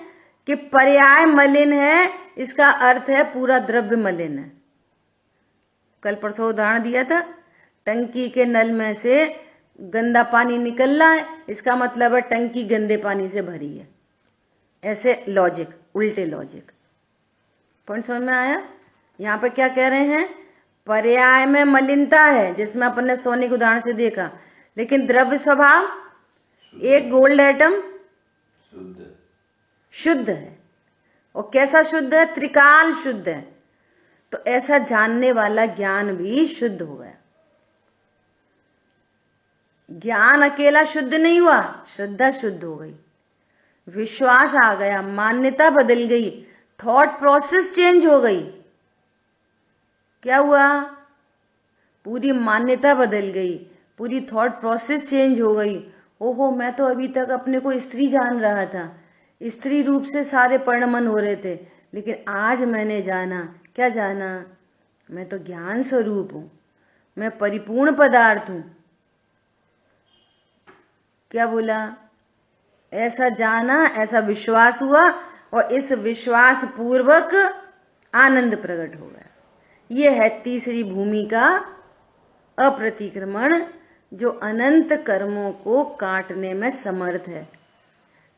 कि पर्याय मलिन है, इसका अर्थ है पूरा द्रव्य मलिन है। कल परसों उदाहरण दिया था, टंकी के नल में से गंदा पानी निकल रहा है, इसका मतलब है टंकी गंदे पानी से भरी है। ऐसे लॉजिक, उल्टे लॉजिक। पॉइंट समझ में आया? यहाँ पे क्या कह रहे हैं? पर्याय में मलिनता है, जिसमें अपन ने सोने के उदाहरण से देखा, लेकिन द्रव्य स्वभाव एक गोल्ड एटम शुद्ध है। और कैसा शुद्ध है? त्रिकाल शुद्ध है। तो ऐसा जानने वाला ज्ञान भी शुद्ध हो गया। ज्ञान अकेला शुद्ध नहीं हुआ, श्रद्धा शुद्ध हो गई, विश्वास आ गया, मान्यता बदल गई, थॉट प्रोसेस चेंज हो गई। क्या हुआ? पूरी मान्यता बदल गई, पूरी थॉट प्रोसेस चेंज हो गई। ओहो, मैं तो अभी तक अपने को स्त्री जान रहा था, स्त्री रूप से सारे परिणमन हो रहे थे, लेकिन आज मैंने जाना, क्या जाना? मैं तो ज्ञान स्वरूप हूं, मैं परिपूर्ण पदार्थ हूं। क्या बोला? ऐसा जाना, ऐसा विश्वास हुआ और इस विश्वास पूर्वक आनंद प्रकट हो गया। यह है तीसरी भूमि का अप्रतिक्रमण, जो अनंत कर्मों को काटने में समर्थ है।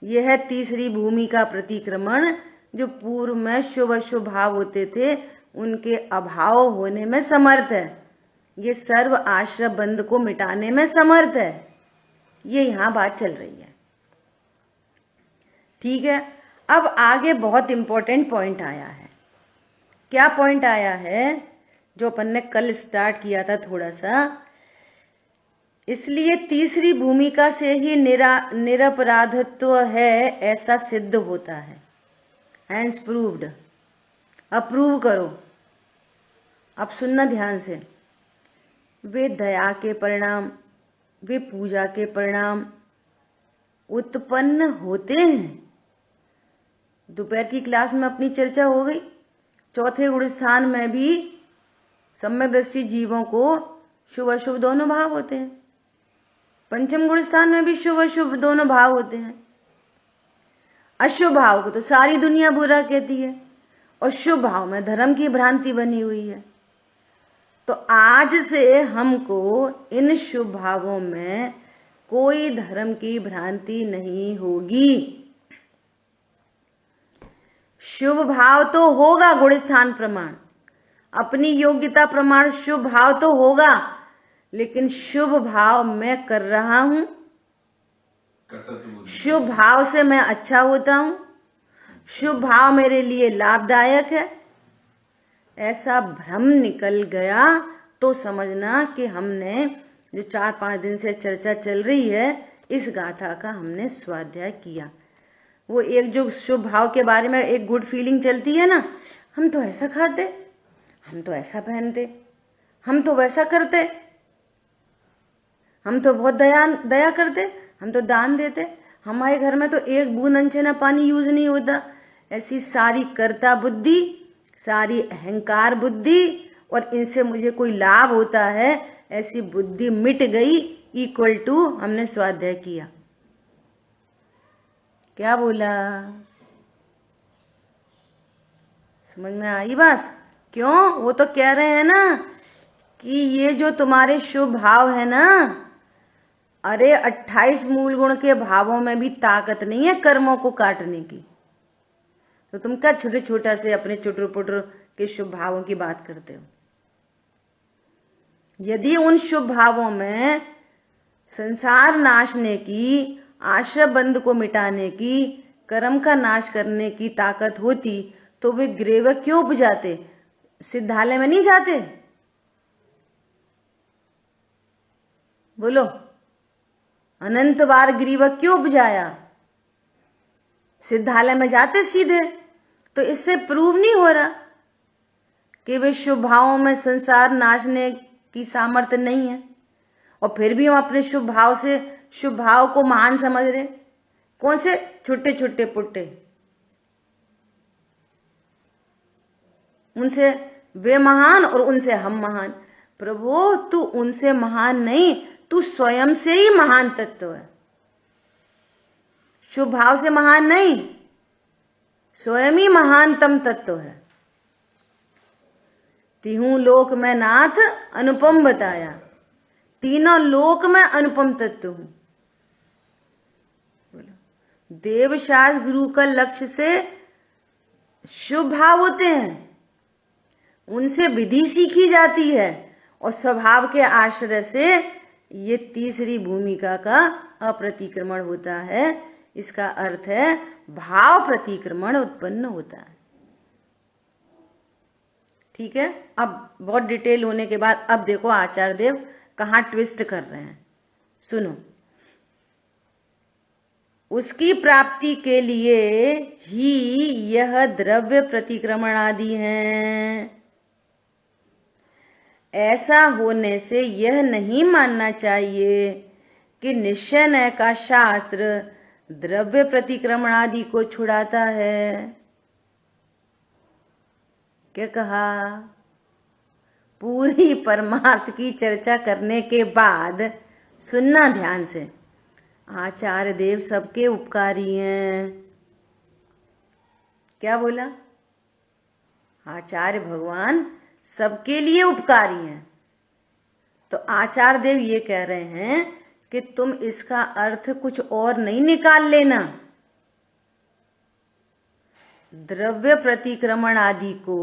यह है तीसरी भूमि का प्रतिक्रमण, जो पूर्व में शुभ अशुभ भाव होते थे, उनके अभाव होने में समर्थ है। ये सर्व आश्रय बंध को मिटाने में समर्थ है। ये यहां बात चल रही है। ठीक है, अब आगे बहुत इंपॉर्टेंट पॉइंट आया है। क्या पॉइंट आया है? जो अपन ने कल स्टार्ट किया था थोड़ा सा। इसलिए तीसरी भूमिका से ही निरपराधत्व है, ऐसा सिद्ध होता है। Hence proved. अप्रूव करो। अब सुनना ध्यान से। वे दया के परिणाम, वे पूजा के परिणाम उत्पन्न होते हैं। दोपहर की क्लास में अपनी चर्चा हो गई। चौथे गुण स्थान में भी सम्यक्दृष्टि जीवों को शुभ अशुभ दोनों भाव होते हैं। पंचम गुण स्थान में भी शुभ अशुभ दोनों भाव होते हैं। अशुभ भाव को तो सारी दुनिया बुरा कहती है और शुभ भाव में धर्म की भ्रांति बनी हुई है। तो आज से हमको इन शुभ भावों में कोई धर्म की भ्रांति नहीं होगी। शुभ भाव तो होगा, गुण स्थान प्रमाण, अपनी योग्यता प्रमाण शुभ भाव तो होगा, लेकिन शुभ भाव मैं कर रहा हूं, शुभ भाव से मैं अच्छा होता हूं, शुभ भाव मेरे लिए लाभदायक है, ऐसा भ्रम निकल गया तो समझना कि हमने जो 4-5 दिन से चर्चा चल रही है, इस गाथा का हमने स्वाध्याय किया। वो एक जो शुभ भाव के बारे में एक गुड फीलिंग चलती है ना, हम तो ऐसा खाते, हम तो ऐसा पहनते, हम तो वैसा करते, हम तो बहुत दया करते, हम तो दान देते, हमारे घर में तो एक बूंद अंशना पानी यूज नहीं होता। ऐसी सारी कर्ता बुद्धि, सारी अहंकार बुद्धि और इनसे मुझे कोई लाभ होता है, ऐसी बुद्धि मिट गई। इक्वल टू हमने स्वाध्याय किया। क्या बोला? समझ में आई बात? क्यों? वो तो कह रहे हैं ना कि ये जो तुम्हारे शुभ भाव है ना, अरे 28 मूल गुण के भावों में भी ताकत नहीं है कर्मों को काटने की, तो तुम क्या छोटे छोटा से अपने चुटर पुटर के शुभ भावों की बात करते हो। यदि उन शुभ भावों में संसार नाशने की, आश्रय बंध को मिटाने की, कर्म का नाश करने की ताकत होती तो वे ग्रीव क्यों उपजाते, सिद्धालय में नहीं जाते। बोलो, अनंत बार ग्रीव क्यों उपजाया, सिद्धालय में जाते सीधे। तो इससे प्रूव नहीं हो रहा कि वे शुभ भावों में संसार नाशने की सामर्थ्य नहीं है, और फिर भी हम अपने शुभ भाव से शुभ भाव को महान समझ रहे। कौन से छोटे छोटे पुट्टे, उनसे वे महान और उनसे हम महान। प्रभु तू उनसे महान नहीं, तू स्वयं से ही महान तत्व है। शुभ भाव से महान नहीं, स्वयं ही महानतम तत्व है। तीहू लोक में नाथ अनुपम बताया, तीनों लोक में अनुपम तत्व हूं। देवशास्त्र गुरु का लक्ष्य से शुभ भाव होते हैं, उनसे विधि सीखी जाती है, और स्वभाव के आश्रय से ये तीसरी भूमिका का अप्रतिक्रमण होता है। इसका अर्थ है भाव प्रतिक्रमण उत्पन्न होता है। ठीक है, अब बहुत डिटेल होने के बाद अब देखो आचार्य देव कहां ट्विस्ट कर रहे हैं, सुनो। उसकी प्राप्ति के लिए ही यह द्रव्य प्रतिक्रमण आदि हैं। ऐसा होने से यह नहीं मानना चाहिए कि निश्चय नय का शास्त्र द्रव्य प्रतिक्रमण आदि को छुड़ाता है। क्या कहा? पूरी परमार्थ की चर्चा करने के बाद सुनना ध्यान से, आचार्य देव सबके उपकारी हैं। क्या बोला? आचार्य भगवान सबके लिए उपकारी हैं। तो आचार्य देव ये कह रहे हैं कि तुम इसका अर्थ कुछ और नहीं निकाल लेना। द्रव्य प्रतिक्रमण आदि को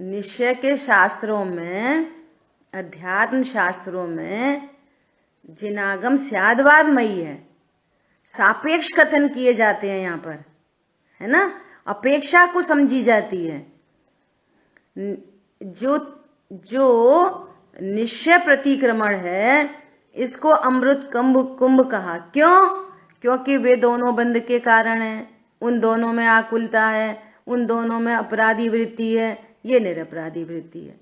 निश्चय के शास्त्रों में, अध्यात्म शास्त्रों में जिनागम स्यादवादमयी है, सापेक्ष कथन किए जाते हैं यहाँ पर, है ना, अपेक्षा को समझी जाती है। जो निश्चय प्रतिक्रमण है इसको अमृत कुंभ कहा। क्यों? क्योंकि वे दोनों बंध के कारण हैं, उन दोनों में आकुलता है, उन दोनों में अपराधी वृत्ति है, ये निरपराधी वृत्ति है।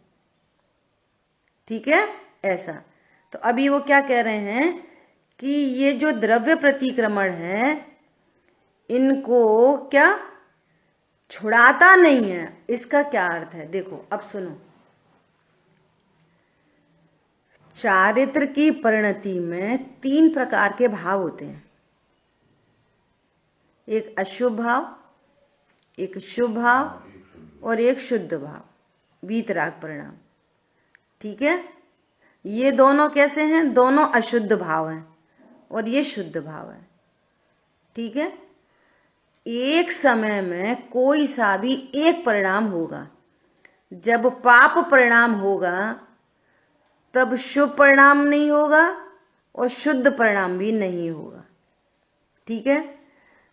ठीक है, ऐसा। तो अभी वो क्या कह रहे हैं कि ये जो द्रव्य प्रतिक्रमण है इनको क्या छुड़ाता नहीं है। इसका क्या अर्थ है? देखो अब सुनो। चारित्र की परिणति में 3 प्रकार के भाव होते हैं, एक अशुभ भाव, एक शुभ भाव और एक शुद्ध भाव, वीतराग परिणाम। ठीक है, ये दोनों कैसे हैं? दोनों अशुद्ध भाव हैं और ये शुद्ध भाव है। ठीक है, एक समय में कोई सा भी एक परिणाम होगा। जब पाप परिणाम होगा तब शुभ परिणाम नहीं होगा और शुद्ध परिणाम भी नहीं होगा। ठीक है,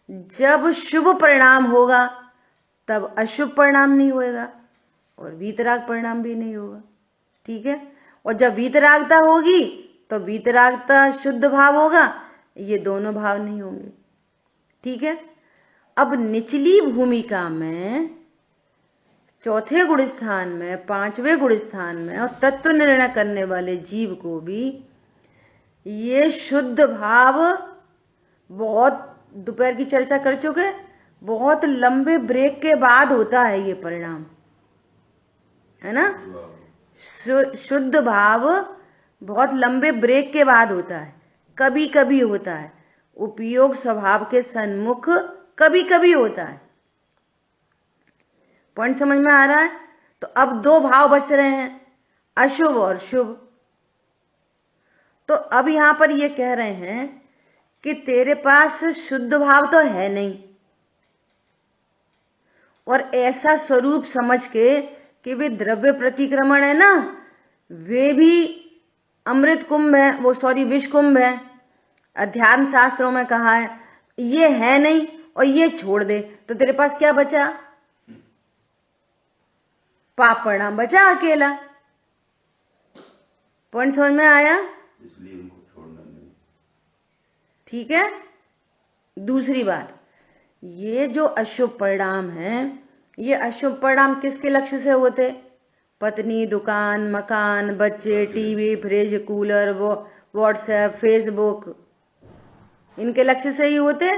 जब शुभ परिणाम होगा तब अशुभ परिणाम नहीं होगा और वीतराग परिणाम भी नहीं होगा। ठीक है, और जब वीतरागता होगी तो वीतरागता शुद्ध भाव होगा, ये दोनों भाव नहीं होंगे। ठीक है, अब निचली भूमिका में, चौथे गुण स्थान में, 5वें गुण स्थान में और तत्व निर्णय करने वाले जीव को भी ये शुद्ध भाव, बहुत दोपहर की चर्चा कर चुके, बहुत लंबे ब्रेक के बाद होता है ये परिणाम, है ना। शुद्ध भाव बहुत लंबे ब्रेक के बाद होता है, कभी कभी होता है, उपयोग स्वभाव के सन्मुख कभी कभी होता है। पॉइंट समझ में आ रहा है? तो अब 2 भाव बच रहे हैं, अशुभ और शुभ। तो अब यहाँ पर ये कह रहे हैं कि तेरे पास शुद्ध भाव तो है नहीं, और ऐसा स्वरूप समझ के कि वे द्रव्य प्रतिक्रमण है ना, वे भी अमृत कुंभ है, वो सॉरी विष कुंभ है, अध्यात्म शास्त्रों में कहा है, ये है नहीं और ये छोड़ दे, तो तेरे पास क्या बचा? पाप प्रणाम बचा अकेला। पॉइंट समझ में आया? इसलिए उनको छोड़ना नहीं। ठीक है। दूसरी बात, ये जो अशुभ परिणाम है, ये अशुभ परिणाम किसके लक्ष्य से होते? पत्नी, दुकान, मकान, बच्चे, टीवी, फ्रिज, कूलर, वो व्हाट्सएप, फेसबुक, इनके लक्ष्य से ही होते।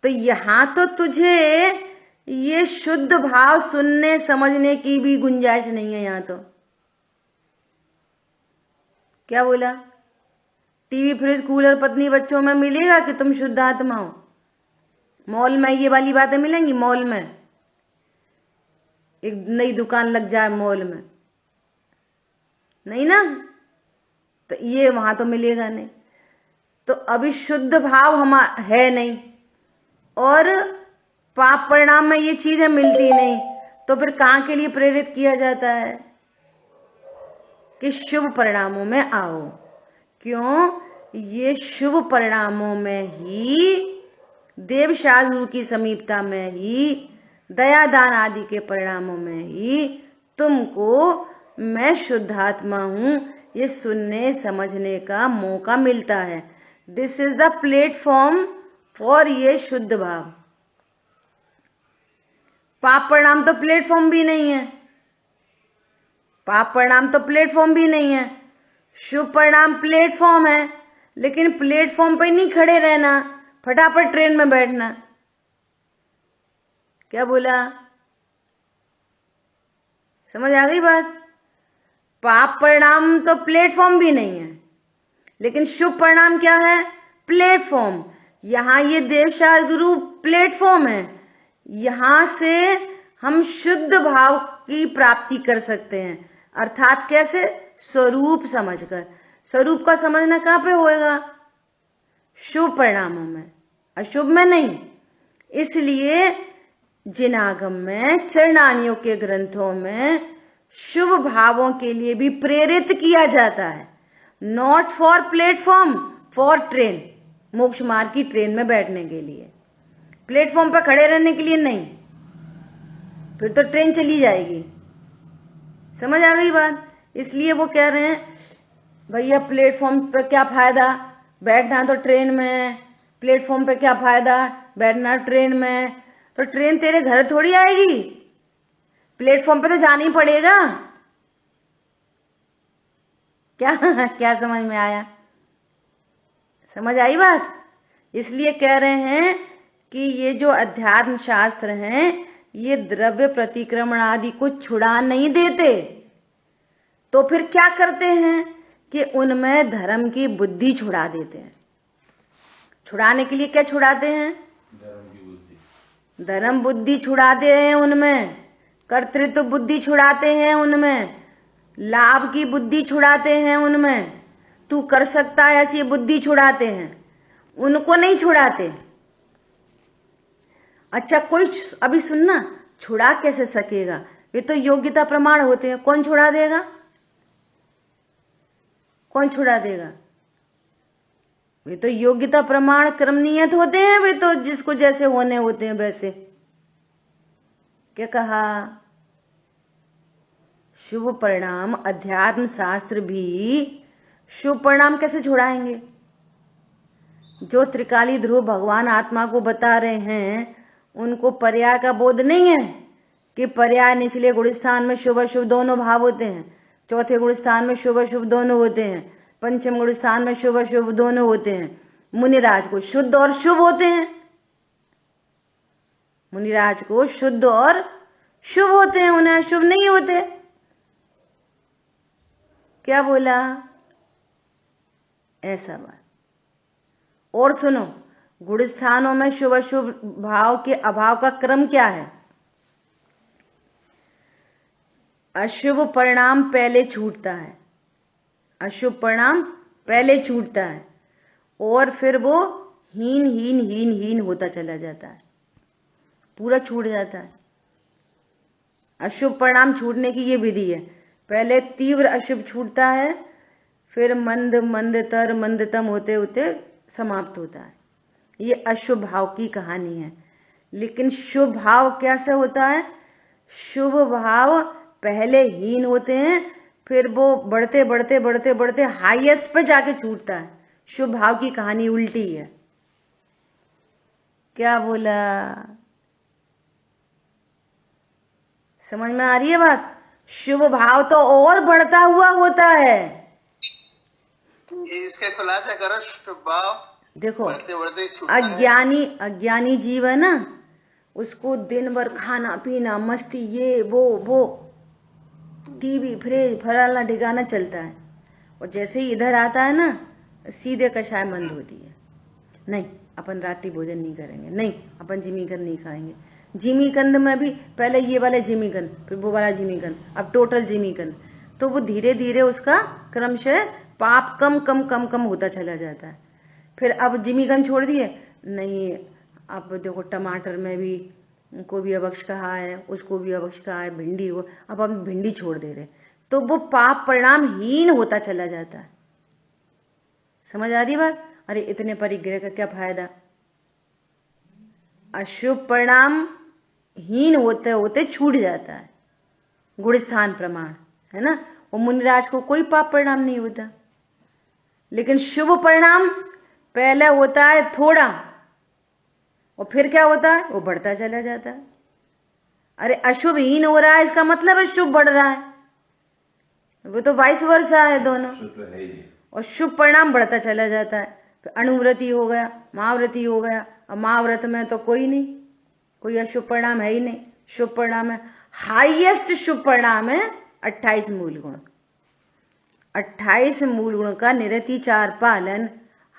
तो यहां तो तुझे ये शुद्ध भाव सुनने समझने की भी गुंजाइश नहीं है। यहां तो क्या बोला? टीवी, फ्रिज, कूलर, पत्नी, बच्चों में मिलेगा कि तुम शुद्ध आत्मा हो? मॉल में ये वाली बातें मिलेंगी? मॉल में एक नई दुकान लग जाए मॉल में, नहीं ना, तो ये वहां तो मिलेगा नहीं। तो अभी शुद्ध भाव हम है नहीं, और पाप परिणाम में ये चीजें मिलती नहीं, तो फिर कहाँ के लिए प्रेरित किया जाता है कि शुभ परिणामों में आओ? क्यों? ये शुभ परिणामों में ही, देवशास्त्र गुरु की समीपता में ही, दया दान आदि के परिणामों में ही तुमको मैं शुद्धात्मा हूं ये सुनने समझने का मौका मिलता है। This is the platform for ये शुद्ध भाव। पाप परिणाम तो प्लेटफॉर्म भी नहीं है, पाप परिणाम तो प्लेटफॉर्म भी नहीं है। शुभ परिणाम प्लेटफॉर्म है, लेकिन प्लेटफॉर्म पे नहीं खड़े रहना, फटाफट ट्रेन में बैठना। क्या बोला? समझ आ गई बात? पाप परिणाम तो प्लेटफॉर्म भी नहीं है, लेकिन शुभ परिणाम क्या है? प्लेटफॉर्म। यहां ये देवशास्त्र गुरु प्लेटफॉर्म है, यहां से हम शुद्ध भाव की प्राप्ति कर सकते हैं। अर्थात कैसे? स्वरूप समझकर। स्वरूप का समझना कहां पे होएगा? शुभ परिणामों में, अशुभ में नहीं। इसलिए जिनागम में, चरणानियों के ग्रंथों में शुभ भावों के लिए भी प्रेरित किया जाता है। Not for platform, for train, मोक्ष मार्ग की ट्रेन में बैठने के लिए। प्लेटफॉर्म पर खड़े रहने के लिए नहीं, फिर तो ट्रेन चली जाएगी। समझ आ गई बात? इसलिए वो कह रहे हैं भैया प्लेटफॉर्म पर क्या फायदा, बैठना तो ट्रेन में, प्लेटफॉर्म पे क्या फायदा, बैठना ट्रेन में, तो ट्रेन तेरे घर थोड़ी आएगी, प्लेटफॉर्म पे तो जाना ही पड़ेगा। क्या क्या समझ में आया? समझ आई बात? इसलिए कह रहे हैं कि ये जो अध्यात्म शास्त्र हैं, ये द्रव्य प्रतिक्रमण आदि को छुड़ा नहीं देते, तो फिर क्या करते हैं कि उनमें धर्म की बुद्धि छुड़ा देते हैं। छुड़ाने के लिए क्या छुड़ाते हैं? धर्म बुद्धि छुड़ाते हैं उनमें, कर्तृत्व बुद्धि छुड़ाते हैं उनमें, लाभ की बुद्धि छुड़ाते हैं उनमें, तू कर सकता है ऐसी बुद्धि छुड़ाते हैं, उनको नहीं छुड़ाते। अच्छा कोई अभी सुनना, छुड़ा कैसे सकेगा? ये तो योग्यता प्रमाण होते हैं, कौन छुड़ा देगा? कौन छुड़ा देगा? वे तो योग्यता प्रमाण क्रम नियत होते हैं, वे तो जिसको जैसे होने होते हैं वैसे। क्या कहा? शुभ परिणाम अध्यात्म शास्त्र भी शुभ परिणाम कैसे छुड़ाएंगे? जो त्रिकाली ध्रुव भगवान आत्मा को बता रहे हैं, उनको पर्याय का बोध नहीं है कि पर्याय निचले गुणस्थान में शुभ अशुभ दोनों भाव होते हैं, चौथे गुणस्थान में शुभ अशुभ दोनों होते हैं, पंचम गुणस्थान में शुभ अशुभ दोनों होते हैं। मुनिराज को शुद्ध और शुभ होते हैं, मुनिराज को शुद्ध और शुभ होते हैं, उन्हें अशुभ नहीं होते। क्या बोला? ऐसा बात। और सुनो, गुणस्थानों में शुभ अशुभ भाव के अभाव का क्रम क्या है? अशुभ परिणाम पहले छूटता है, अशुभ परिणाम पहले छूटता है और फिर वो हीन हीन हीन हीन होता चला जाता है, पूरा छूट जाता है। अशुभ परिणाम छूटने की ये विधि है, पहले तीव्र अशुभ छूटता है, फिर मंद मंदतर मंदतम होते होते समाप्त होता है। ये अशुभ भाव की कहानी है। लेकिन शुभ भाव कैसे होता है? शुभ भाव पहले हीन होते हैं, फिर वो बढ़ते बढ़ते बढ़ते बढ़ते हाईएस्ट पे जाके छूटता है। शुभ भाव की कहानी उल्टी है। क्या बोला? समझ में आ रही है बात? शुभ भाव तो और बढ़ता हुआ होता है। इसके खुलासा करो। शुभ भाव देखो, बढ़ते बढ़ते छूटता है। अज्ञानी जीव है ना, उसको दिन भर खाना पीना मस्ती ये वो टीवी फ्रिज फलाना ठिकाना चलता है, और जैसे ही इधर आता है ना सीधे कषाय मंद होती है। नहीं, अपन रात्रि भोजन नहीं करेंगे, नहीं अपन जिमीकंद नहीं खाएंगे। जिमीकंद में भी पहले ये वाला जिमीकंद, फिर वो वाला जिमीकंद, अब टोटल जिमीकंद। तो वो धीरे धीरे उसका क्रमशः पाप कम कम कम कम होता चला जाता है। फिर अब जिमीकंद छोड़ दिए, नहीं अब देखो टमाटर में भी को भी अवक्ष कहा है, उसको भी अवक्ष कहा है, भिंडी को, अब हम भिंडी छोड़ दे रहे, तो वो पाप परिणाम हीन होता चला जाता है। समझ आ रही बात? अरे इतने परिग्रह का क्या फायदा? अशुभ परिणाम हीन होते होते छूट जाता है, गुण स्थान प्रमाण है ना। वो मुनिराज को कोई पाप परिणाम नहीं होता। लेकिन शुभ परिणाम पहले होता है थोड़ा, और फिर क्या होता है? वो बढ़ता चला जाता है। अरे अशुभ हीन हो रहा है, इसका मतलब है शुभ बढ़ रहा है। वो तो वाइस वर्सा है दोनों। और शुभ परिणाम बढ़ता चला जाता है। फिर अणुव्रती हो गया, महाव्रती हो गया। अब महाव्रत में तो कोई नहीं, कोई अशुभ परिणाम है ही नहीं। शुभ परिणाम है, हाईएस्ट शुभ परिणाम है 28 मूल गुण। 28 मूल गुण का निरतिचार पालन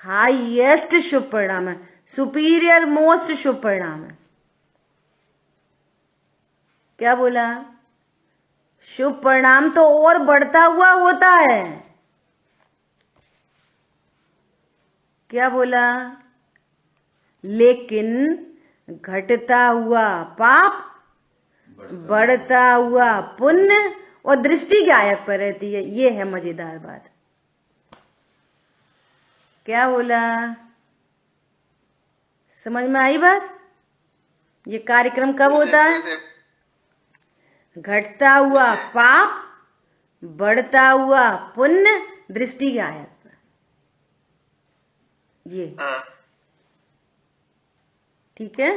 हाईएस्ट शुभ परिणाम है, सुपीरियर मोस्ट शुभ परिणाम है। क्या बोला? शुभ परिणाम तो और बढ़ता हुआ होता है। क्या बोला? लेकिन घटता हुआ पाप, बढ़ता हुआ पुण्य और दृष्टि गायक पर रहती है। ये है मजेदार बात। क्या बोला? समझ में आई बात? ये कार्यक्रम कब होता है? घटता हुआ पाप, बढ़ता हुआ पुण्य, दृष्टि गायक पर। ये ठीक है।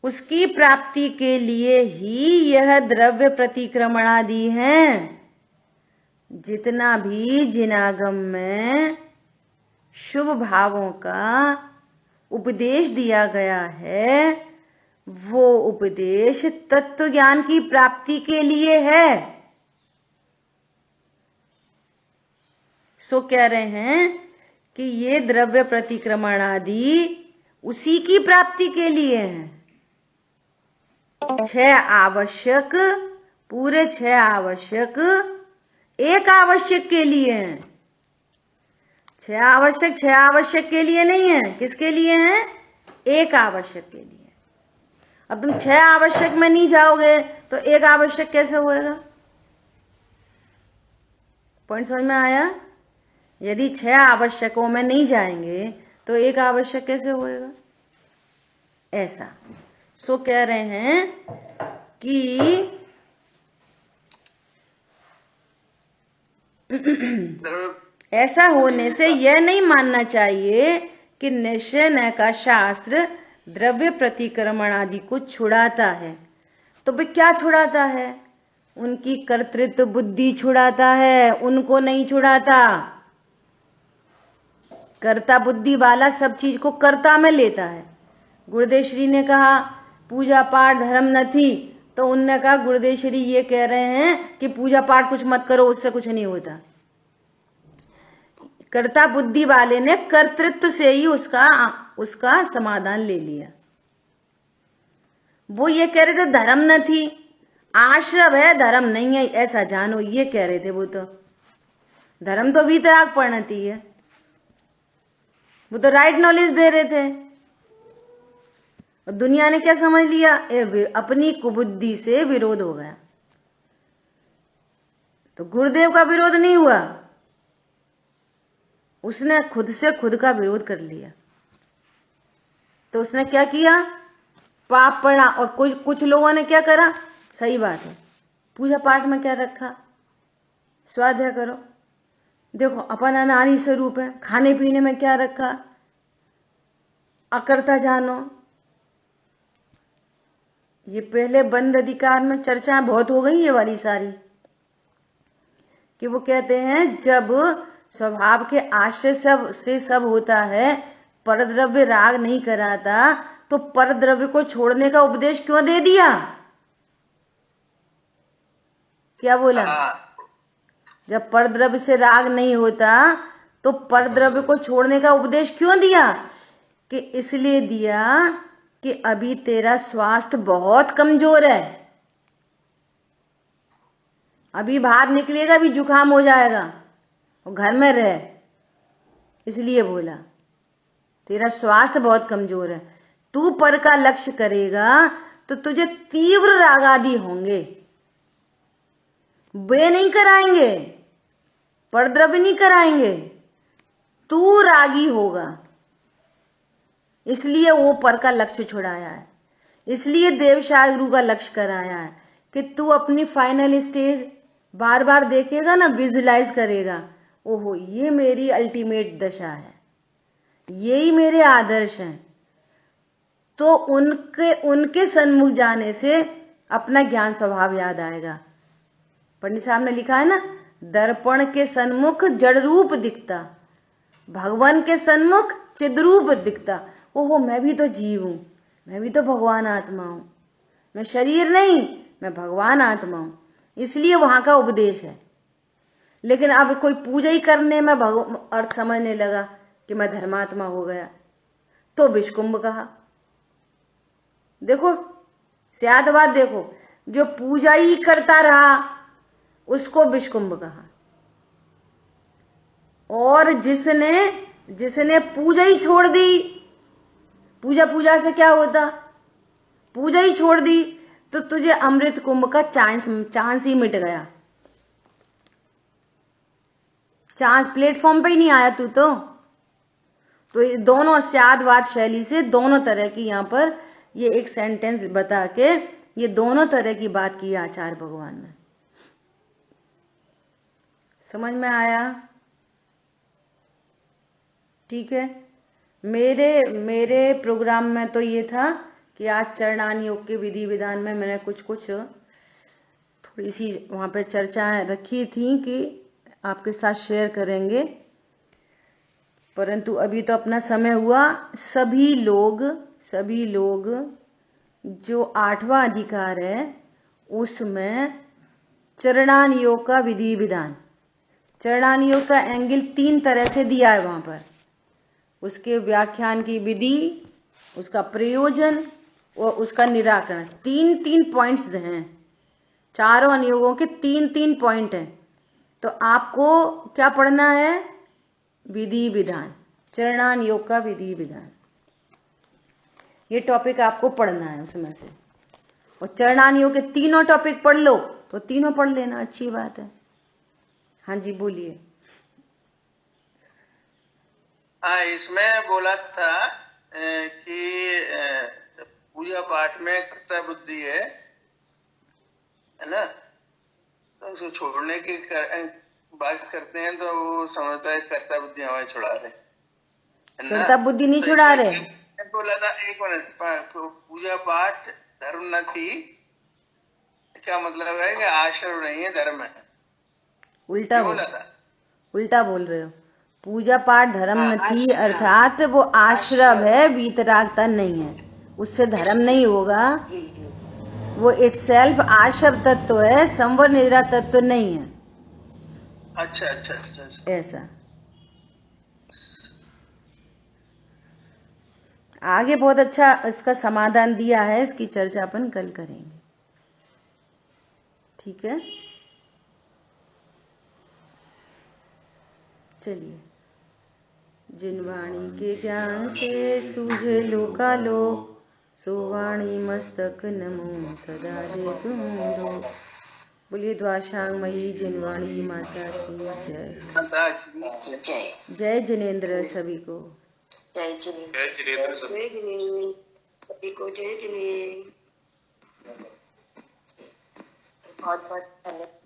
उसकी प्राप्ति के लिए ही यह द्रव्य प्रतिक्रमण आदि हैं। जितना भी जिनागम में शुभ भावों का उपदेश दिया गया है, वो उपदेश तत्व ज्ञान की प्राप्ति के लिए है। सो कह रहे हैं कि ये द्रव्य प्रतिक्रमण आदि उसी की प्राप्ति के लिए है। 6 आवश्यक, पूरे 6 आवश्यक एक आवश्यक के लिए हैं। 6 आवश्यक के लिए नहीं है। किसके लिए हैं? एक आवश्यक के लिए। अब तुम 6 आवश्यक में नहीं जाओगे तो एक आवश्यक कैसे होएगा? पॉइंट समझ में आया? यदि 6 आवश्यकों में नहीं जाएंगे तो एक आवश्यक कैसे होएगा? ऐसा सो कह रहे हैं कि ऐसा होने से यह नहीं मानना चाहिए कि निश्चय न का शास्त्र द्रव्य प्रतिक्रमण आदि को छुड़ाता है। तो वे क्या छुड़ाता है? उनकी कर्तृत्व बुद्धि छुड़ाता है, उनको नहीं छुड़ाता। कर्ता बुद्धि वाला सब चीज को कर्ता में लेता है। गुरुदेव श्री ने कहा पूजा पाठ धर्म न थी, तो उनने कहा गुरुदेव श्री ये कह रहे हैं कि पूजा पाठ कुछ मत करो, उससे कुछ नहीं होता। कर्ता बुद्धि वाले ने कर्तृत्व से ही उसका समाधान ले लिया। वो ये कह रहे थे धर्म न थी, आश्रम है, धर्म नहीं है, ऐसा जानो, ये कह रहे थे वो तो। धर्म तो वीतराग परिणति है, वो तो राइट नॉलेज दे रहे थे। और दुनिया ने क्या समझ लिया, अपनी कुबुद्धि से विरोध हो गया। तो गुरुदेव का विरोध नहीं हुआ, उसने खुद से खुद का विरोध कर लिया। तो उसने क्या किया, पाप पढ़ा। और कुछ लोगों ने क्या करा, सही बात है, पूजा पाठ में क्या रखा, स्वाध्याय करो। देखो अपन अनारी स्वरूप है, खाने पीने में क्या रखा, अकर्ता जानो। ये पहले बंद अधिकार में चर्चाएं बहुत हो गई ये वाली सारी, कि वो कहते हैं जब स्वभाव के आश्रय से सब होता है, परद्रव्य राग नहीं कराता, तो परद्रव्य को छोड़ने का उपदेश क्यों दे दिया। क्या बोला, जब परद्रव्य से राग नहीं होता तो परद्रव्य को छोड़ने का उपदेश क्यों दिया, कि इसलिए दिया कि अभी तेरा स्वास्थ्य बहुत कमजोर है, अभी बाहर निकलेगा भी जुकाम हो जाएगा, और घर में रहे, इसलिए बोला तेरा स्वास्थ्य बहुत कमजोर है। तू पर का लक्ष्य करेगा तो तुझे तीव्र राग आदि होंगे, वे नहीं कराएंगे, परद्रव्य नहीं कराएंगे, तू रागी होगा। इसलिए वो पर का लक्ष्य छुड़ाया है, इसलिए देवशाह गुरु का लक्ष्य कराया है कि तू अपनी फाइनल स्टेज बार बार देखेगा ना, विजुलाइज करेगा, ओहो ये मेरी अल्टीमेट दशा है, यही मेरे आदर्श हैं। तो उनके सन्मुख जाने से अपना ज्ञान स्वभाव याद आएगा। पंडित साहब ने लिखा है ना, दर्पण के सन्मुख जड़ रूप दिखता, भगवान के सन्मुख चिद्रूप दिखता। ओहो मैं भी तो जीव हूं, मैं भी तो भगवान आत्मा हूं, मैं शरीर नहीं, मैं भगवान आत्मा हूं। इसलिए वहां का उपदेश है। लेकिन अब कोई पूजा ही करने में अर्थ समझने लगा कि मैं धर्मात्मा हो गया, तो विषकुंभ कहा। देखो स्याद बात, देखो जो पूजा ही करता रहा उसको विषकुंभ कहा, और जिसने पूजा ही छोड़ दी, पूजा से क्या होता, पूजा ही छोड़ दी, तो तुझे अमृत कुंभ का चांस ही मिट गया, चांस प्लेटफॉर्म पे ही नहीं आया तू तो ये दोनों स्यादवाद शैली से दोनों तरह की, यहां पर ये एक सेंटेंस बता के ये दोनों तरह की बात की आचार्य भगवान ने। समझ में आया, ठीक है। मेरे प्रोग्राम में तो ये था कि आज चरणान योग के विधि विधान में मैंने कुछ थोड़ी सी वहां पे चर्चाएं रखी थी कि आपके साथ शेयर करेंगे, परंतु अभी तो अपना समय हुआ। सभी लोग जो 8वां अधिकार है उसमें चरणान योग का विधि विधान, चरणान योग का एंगल 3 तरह से दिया है वहां पर, उसके व्याख्यान की विधि, उसका प्रयोजन और उसका निराकरण, 3 पॉइंट्स हैं। चारों अनुयोगों के 3 पॉइंट हैं। तो आपको क्या पढ़ना है, विधि विधान, चरणान योग का विधि विधान, ये टॉपिक आपको पढ़ना है उसमें से। और चरणान योग के 3 टॉपिक पढ़ लो तो 3 पढ़ लेना, अच्छी बात है। हाँ जी बोलिए। हाँ, इसमें बोला था कि पूजा पाठ में कर्ता बुद्धि है ना, तो उसको छोड़ने की बात करते हैं तो वो समझता है कर्ता बुद्धि हमें छुड़ा रहे, कर्ता बुद्धि नहीं छुड़ा रहे। बोला था, एक मिनट, पूजा पाठ धर्म न थी, क्या मतलब है कि आश्रम नहीं है, धर्म है। उल्टा बोला था, उल्टा बोल रहे हो। पूजा पाठ धर्म न थी अर्थात वो आश्रम है, वीतरागता नहीं है, उससे धर्म नहीं होगा। वो इटसेल्फ आश्रम तत्व है, संवर निद्रा तत्व नहीं है। अच्छा। ऐसा आगे बहुत अच्छा इसका समाधान दिया है, इसकी चर्चा अपन कल करेंगे। ठीक है, चलिए। जिन वाणी के ज्ञान से सूझे लोकालोक, सो वाणी मस्तक नमो सदा जय तुम लोग। बोलिए द्वाशांगमयी जिनवाणी माता की जय। जय जय जिनेन्द्र सभी को। जय जिनेन्द्र। जय जिनेन्द्र सभी। जय जिनेन्द्र सभी को। जय जिनेन्द्र। बहुत बहुत धन्यवाद।